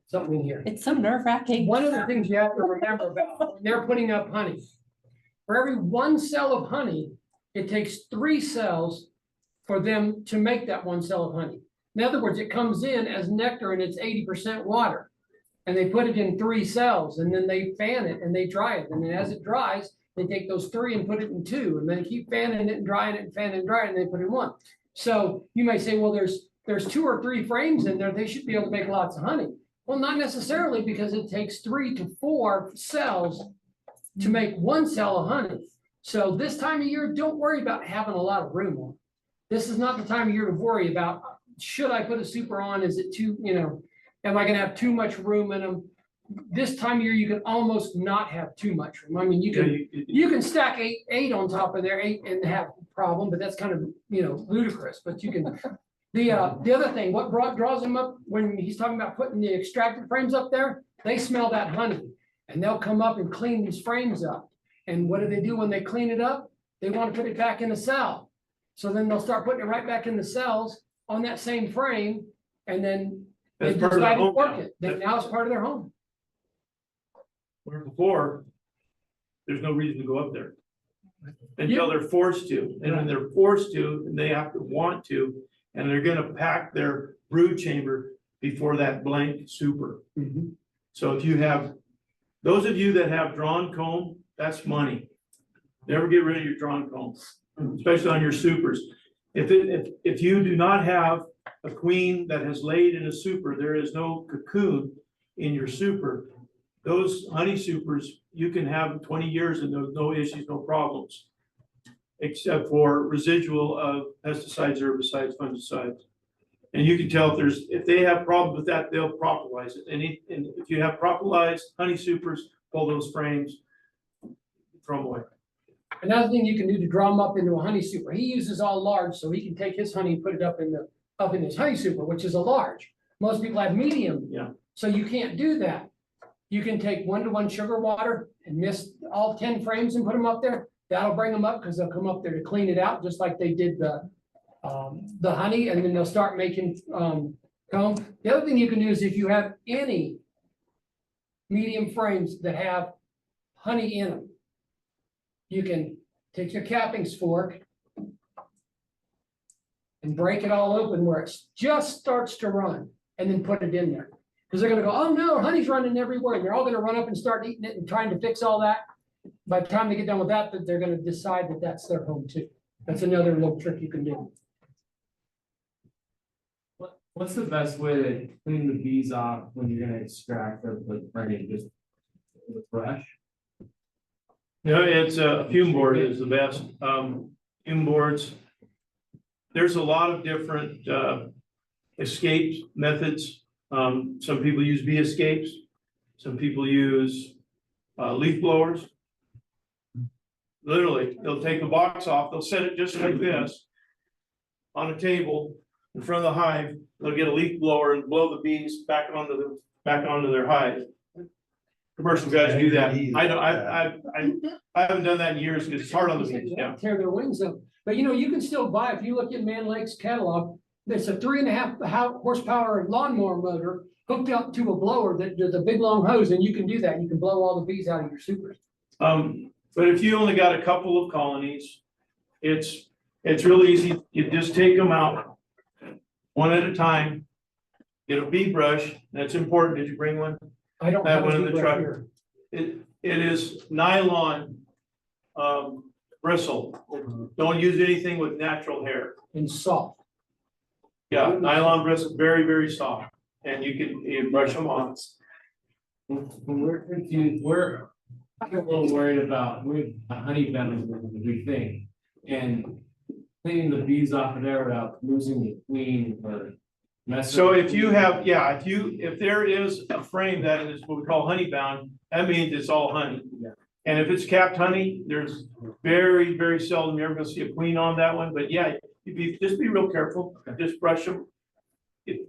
Something in here. It's so nerve wracking. One of the things you have to remember about when they're putting up honey. For every one cell of honey, it takes 3 cells for them to make that 1 cell of honey. In other words, it comes in as nectar and it's 80% water. And they put it in 3 cells and then they fan it and they dry it. And then as it dries, they take those 3 and put it in 2 and then keep fanning it and drying it and fanning and drying, and they put in 1. So you may say, well, there's 2 or 3 frames in there. They should be able to make lots of honey. Well, not necessarily, because it takes 3 to 4 cells to make 1 cell of honey. So this time of year, don't worry about having a lot of room on. This is not the time of year to worry about, should I put a super on? Is it too, am I gonna have too much room in them? This time of year, you can almost not have too much room. I mean, you can stack eight on top of there, 8 and have a problem, but that's kind of, ludicrous, but you can. The other thing, what draws him up when he's talking about putting the extracted frames up there, they smell that honey and they'll come up and clean these frames up. And what do when they clean it up? They want to put it back in the cell. So then they'll start putting it right back in the cells on that same frame, and then they That's part of their decide to home work now. it. Then now it's part of their home. Where before, there's no reason to go up there. Until they're forced to, and when they're forced to, and they have to want to, and they're gonna pack their brood chamber before that blank super. So if you have, those of you that have drawn comb, that's money. Never get rid of your drawn comb, especially on your supers. If you do not have a queen that has laid in a super, there is no cocoon in your super. Those honey supers, you can have 20 years and there's no issues, no problems. Except for residual of pesticides, herbicides, fungicides. And you can tell if they have problems with that, they'll propolize it. And if you have propolized honey supers, pull those frames, throw them away. Another thing you can do to draw them up into a honey super, he uses all large, so he can take his honey and put it up in his honey super, which is a large. Most people have medium. Yeah. So you can't do that. You can take 1-to-1 sugar water and mix all 10 frames and put them up there. That'll bring them up because they'll come up there to clean it out, just like they did the honey, and then they'll start making comb. The other thing you can do is if you have any medium frames that have honey in them, you can take your cappings fork and break it all open where it just starts to run, and then put it in there. Because they're gonna go, oh no, honey's running everywhere, and they're all gonna run up and start eating it and trying to fix all that. By the time they get done with that, they're gonna decide that that's their home too. That's another little trick you can do. What's the best way to clean the bees off when you're gonna extract the honey, just with a brush? It's a fume board is the best. Fume boards. There's a lot of different escape methods. Some people use bee escapes. Some people use leaf blowers. Literally, they'll take the box off, they'll set it just like this on a table in front of the hive. They'll get a leaf blower and blow the bees back onto their hive. Commercial guys do that. I haven't done that in years because it's hard on the bees. Yeah. Tear their wings up. But you can still buy, if you look at Man Lake's catalog, there's a 3.5 horsepower lawnmower motor hooked up to a blower that does a big long hose, and you can do that. You can blow all the bees out of your supers. But if you only got a couple of colonies, it's really easy. You just take them out one at a time get a bee brush, that's important, did you bring one? I don't Have have one in one the right truck. here. It is nylon, bristle, don't use anything with natural hair. And soft. Yeah, nylon bristle, very, very soft, and you brush them on. We're confused, I'm a little worried about, with honey venom, we think, and cleaning the bees off of there without losing the queen or messing. So if you have, yeah, if there is a frame that is what we call honey bound, that means it's all honey. Yeah. And if it's capped honey, there's very, very seldom you're ever gonna see a queen on that one, but yeah, just be real careful, just brush them.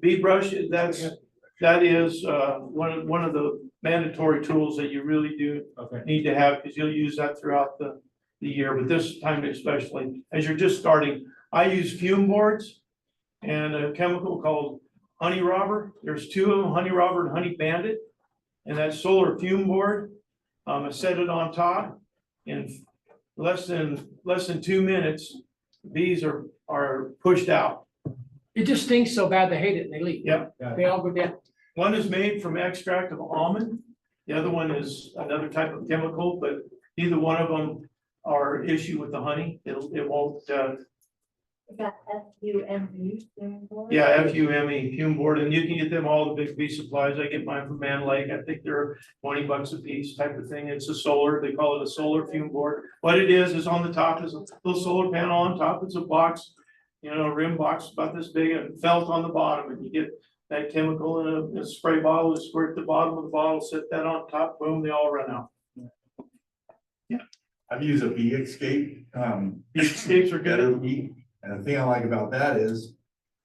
Bee brush, that is, one of the mandatory tools that you really do Okay. need to have, because you'll use that throughout the year, but this time especially, as you're just starting, I use fume boards and a chemical called Honey Robber. There's two of them, Honey Robber and Honey Bandit. And that solar fume board, I set it on top in less than 2 minutes, bees are pushed out. It just stinks so bad, they hate it and they leave. Yep. They all go down. One is made from extract of almond. The other one is another type of chemical, but either one of them are issue with the honey. It won't, Got FUME. yeah, FUME, fume board, and you can get them all the big bee supplies. I get mine from Man Lake. I think they're $20 a piece type of thing. It's a solar, they call it a solar fume board. What it is on the top is a little solar panel on top. It's a box, a rim box about this big and felt on the bottom, and you get that chemical in a spray bottle, you squirt the bottom of the bottle, set that on top, boom, they all run out. I've used a bee escape. Bee escapes are better good. bee. And the thing I like about that is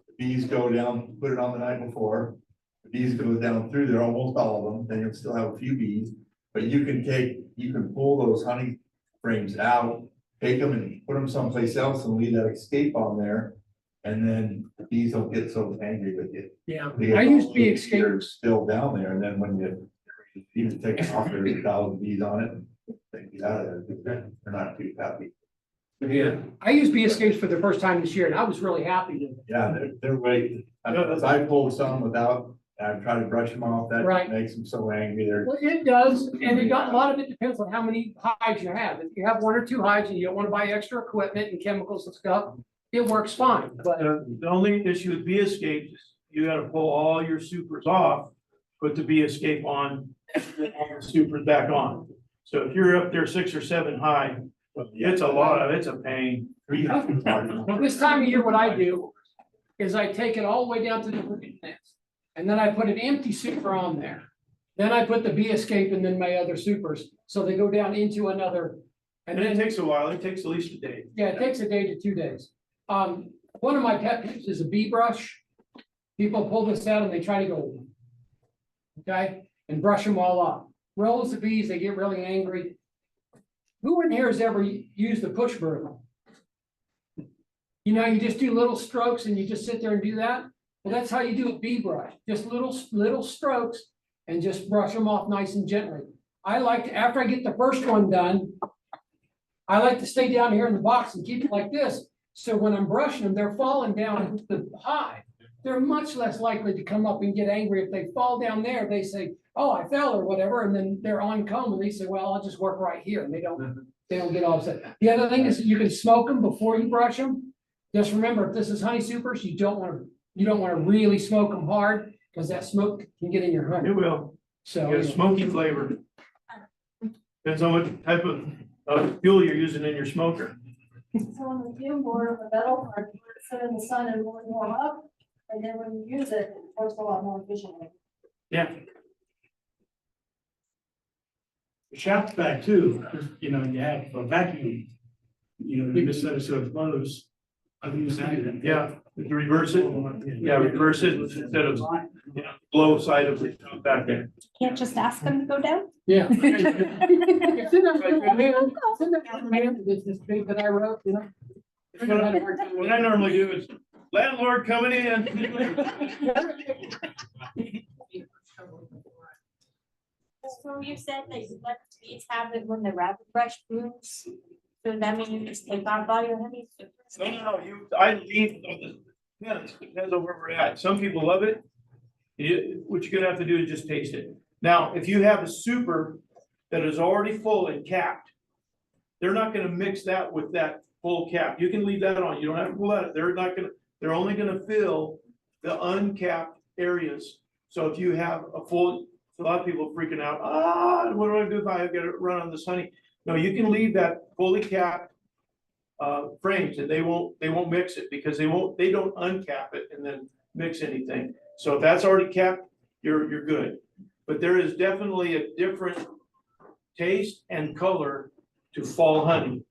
the bees go down, put it on the night before. The bees go down through there, almost all of them, then you'll still have a few bees. But you can pull those honey frames out, take them and put them someplace else and leave that escape on there. And then the bees don't get so angry with you. Yeah, They get I use all bee those escape. bees Still down there, and then when you even take it off, there's 1,000 bees on it. They get out of there, because they're not too happy. Yeah. I used bee escapes for the first time this year and I was really happy with it. Yeah, they're waiting. I pulled some without, and I try to brush them off, that Right. makes them so angry, they're. Well, it does, and a lot of it depends on how many hives you have. If you have 1 or 2 hives and you don't want to buy extra equipment and chemicals and stuff, it works fine, but The only issue with bee escape is you gotta pull all your supers off, put the bee escape on, and all the supers back on. So if you're up there 6 or 7 high, it's a pain. well, this time of year, what I do is I take it all the way down to the nest. And then I put an empty super on there. Then I put the bee escape and then my other supers, so they go down into another. And it takes a while, it takes at least a day. Yeah, it takes a day to 2 days. One of my pet peeves is a bee brush. People pull this out and they try to go. Okay, and brush them all off. Rolls of bees, they get really angry. Who in here has ever used the push broom? You just do little strokes and you just sit there and do that. Well, that's how you do a bee brush, just little strokes and just brush them off nice and gently. I like to, after I get the first one done, I like to stay down here in the box and keep it like this. So when I'm brushing them, they're falling down the hive. They're much less likely to come up and get angry. If they fall down there, they say, oh, I fell or whatever, and then they're on comb and they say, well, I'll just work right here, and they don't get all upset. The other thing is you can smoke them before you brush them. Just remember, if this is honey supers, you don't want to really smoke them hard, because that smoke can get in your honey. It will, So. get a smoky flavor. Depends on what type of fuel you're using in your smoker. So on the fume board of the metal part, you sit in the sun and warm up, and then when you use it, it works a lot more efficiently. Yeah. The shaft back too, you have a vacuum. You just set it so it flows. I've used that. Yeah, if you reverse it, reverse it instead of, blow side of the back there. Can't just ask them to go down? Yeah. It's in that command, this big that I wrote, What I normally do is landlord coming in. So you said that you let the bees have it when the rabbit brush moves, so that means you just take off all your honey. No, I leave, depends on where we're at. Some people love it. What you're gonna have to do is just taste it. Now, if you have a super that is already full and capped, they're not gonna mix that with that full cap. You can leave that on. You don't have to pull that. They're only gonna fill the uncapped areas. So if you have a full, a lot of people are freaking out, what do I do if I gotta run on this honey? No, you can leave that fully capped frames and they won't mix it because they don't uncap it and then mix anything. So if that's already capped, you're good. But there is definitely a different taste and color to fall honey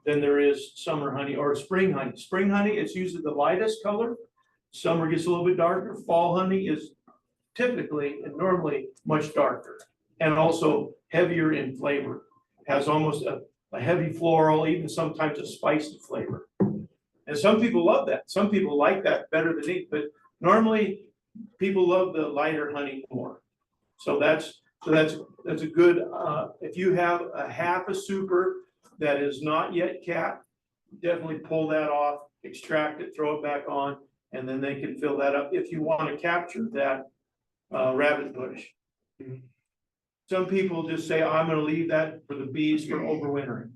than there is summer honey or spring honey. Spring honey, it's usually the lightest color. Summer gets a little bit darker. Fall honey is typically and normally much darker and also heavier in flavor. Has almost a heavy floral, even sometimes a spicy flavor. And some people love that. Some people like that better than me, but normally people love the lighter honey more. So that's a good, if you have a half a super that is not yet capped, definitely pull that off, extract it, throw it back on, and then they can fill that up if you want to capture that rabbit bush. Some people just say, I'm gonna leave that for the bees for overwintering.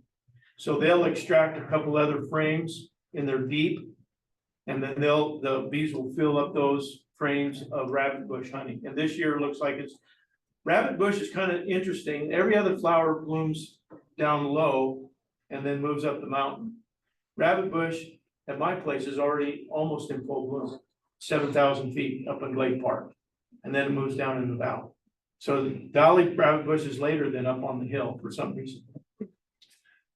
So they'll extract a couple other frames in their deep, and then the bees will fill up those frames of rabbit bush honey. And this year it looks like rabbit bush is kind of interesting. Every other flower blooms down low and then moves up the mountain. Rabbit bush at my place is already almost in full bloom, 7,000 feet up in Glade Park. And then it moves down in the valley. So the valley rabbit bush is later than up on the hill for some reason.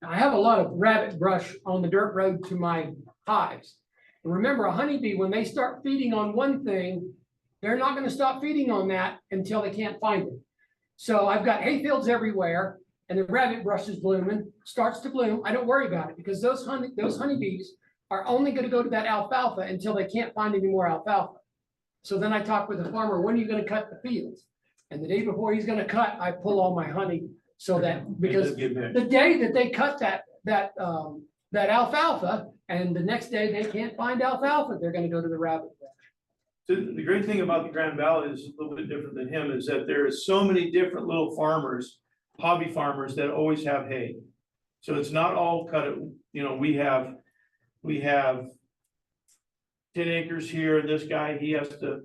I have a lot of rabbit brush on the dirt road to my hives. And remember, a honeybee, when they start feeding on one thing, they're not going to stop feeding on that until they can't find it. So I've got hay fields everywhere, and the rabbit brush is blooming, starts to bloom. I don't worry about it because those honeybees are only going to go to that alfalfa until they can't find any more alfalfa. So then I talk with the farmer, when are you going to cut the fields? And the day before he's going to cut, I pull all my honey so that, because the day that they cut that alfalfa, and the next day they can't find alfalfa, they're going to go to the rabbit brush. So the great thing about the Grand Valley is a little bit different than him is that there is so many different little farmers, hobby farmers that always have hay. So it's not all cut it, we have 10 acres here. This guy, he has to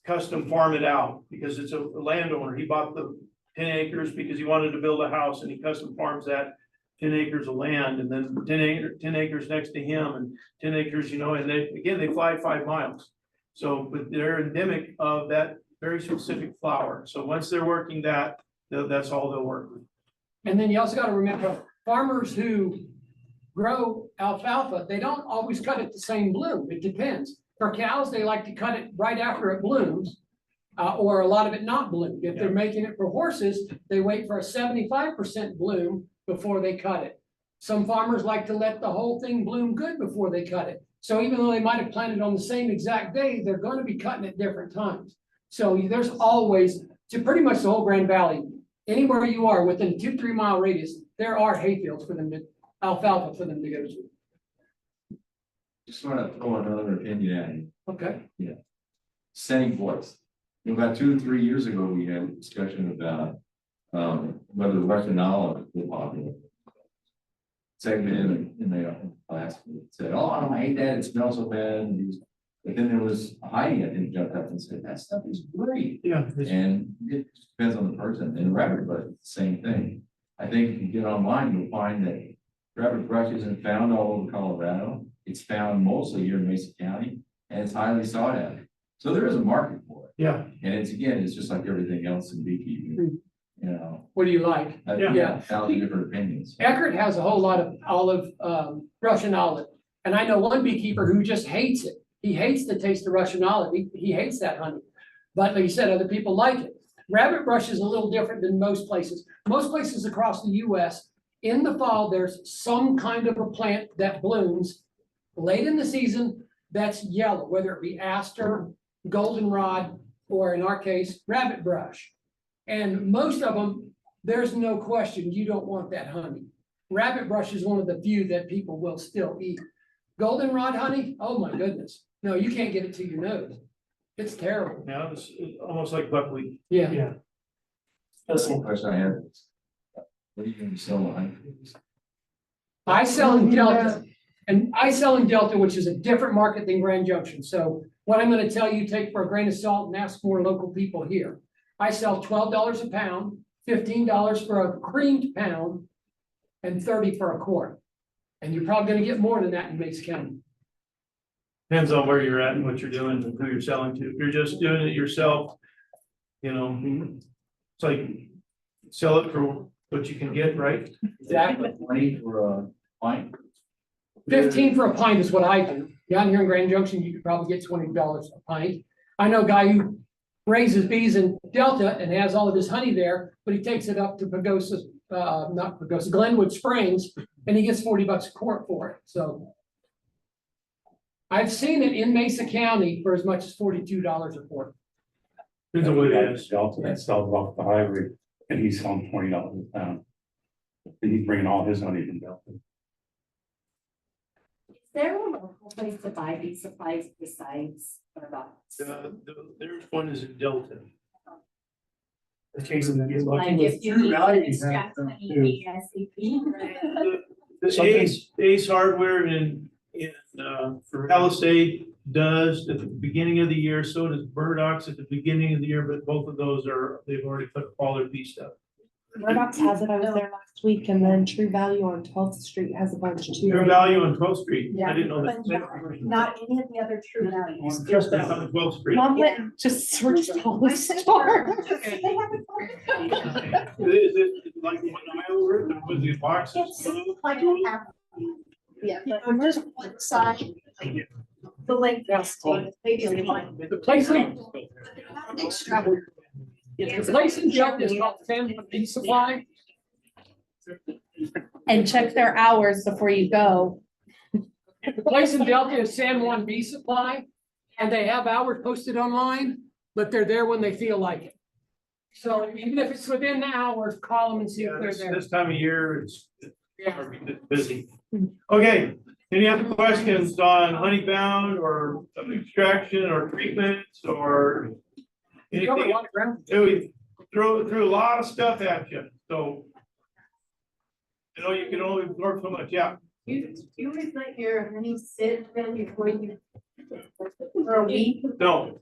custom farm it out because it's a landowner. He bought the 10 acres because he wanted to build a house and he custom farms that 10 acres of land and then 10 acres next to him and 10 acres, and they fly 5 miles. So, but they're endemic of that very specific flower. So once they're working that's all they'll work with. And then you also got to remember, farmers who grow alfalfa, they don't always cut it the same bloom. It depends. For cows, they like to cut it right after it blooms, or a lot of it not bloom. If they're making it for horses, they wait for a 75% bloom before they cut it. Some farmers like to let the whole thing bloom good before they cut it. So even though they might have planted on the same exact day, they're going to be cutting at different times. So there's always, to pretty much the whole Grand Valley, anywhere you are within a 2-3 mile radius, there are hay fields for them to, alfalfa for them to go to. Just want to throw another opinion at you. Okay. Yeah. Same voice. About 2 or 3 years ago, we had a discussion about whether the Russian olive was popular. Segment in the class said, "Oh, I hate that. It smells so bad." But then there was Heidi, I think, jumped up and said, "That stuff is great." Yeah. And it just depends on the person. And rabbit brush, it's the same thing. I think if you get online, you'll find that rabbit brush isn't found all over Colorado. It's found mostly here in Mason County, and it's highly sought after. So there is a market for it. Yeah. And it's just like everything else in beekeeping. What do you like? Yeah. 1,000 different opinions. Eckert has a whole lot of olive, Russian olive. And I know one beekeeper who just hates it. He hates the taste of Russian olive. He hates that honey. But like you said, other people like it. Rabbit brush is a little different than most places. Most places across the US, in the fall, there's some kind of a plant that blooms late in the season that's yellow, whether it be aster, goldenrod, or in our case, rabbit brush. And most of them, there's no question, you don't want that honey. Rabbit brush is one of the few that people will still eat. Goldenrod honey, oh my goodness. No, you can't get it to your nose. It's terrible. Now it's almost like buckwheat. Yeah. That's one question I had. What are you gonna sell on? I sell in Delta, and I sell in Delta, which is a different market than Grand Junction. So what I'm gonna tell you, take for a grain of salt and ask more local people here. I sell $12 a pound, $15 for a creamed pound, and 30 for a quart. And you're probably gonna get more than that in Mesa County. Depends on where you're at and what you're doing and who you're selling to. If you're just doing it yourself, you know, it's like sell it for what you can get, right? Exactly. 20 for a pint? 15 for a pint is what I do. Down here in Grand Junction, you could probably get $20 a pint. I know a guy who raises bees in Delta and has all of his honey there, but he takes it up to Pagosa, not Pagosa, Glenwood Springs, and he gets $40 a quart for it, so. I've seen it in Mesa County for as much as $42 a quart. Depends on what it is. Delta that sells off the highway, and he's selling $20 a pound. And he's bringing all his honey from Delta. Is there a local place to buy these supplies besides Starbucks? There's one is in Delta. In case of the. Like if you need to extract honey ASAP. The Ace Hardware in Palisade does at the beginning of the year, so does Burdock's at the beginning of the year, but both of those they've already put all their bee stuff. Murdoch's has it, I was there last week, and then True Value on 12th Street has a bunch too. True Value on 12th Street, I Yeah, didn't know that. Not any of the other True Values. Just that on 12th Street. Mom went and just searched all the stores. Is it like one aisle or was the boxes? It's like a half. Yeah, but just one side. The length. The place in, the place in Delta is called San Juan Bee Supply. And check their hours before you go. The place in Delta is San Juan Bee Supply, and they have hours posted online, but they're there when they feel like it. So even if it's within the hours, call them and see if Yeah, they're this, there. this time of year, it's busy. Okay, any other questions on honeybound or extraction or treatments or anything? Yeah, we threw a lot of stuff at you, so. You know, you can only absorb so much, yeah. You always let your honey sit before you. For a week. No.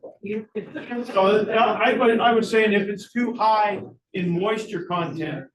So I was saying if it's too high in moisture content,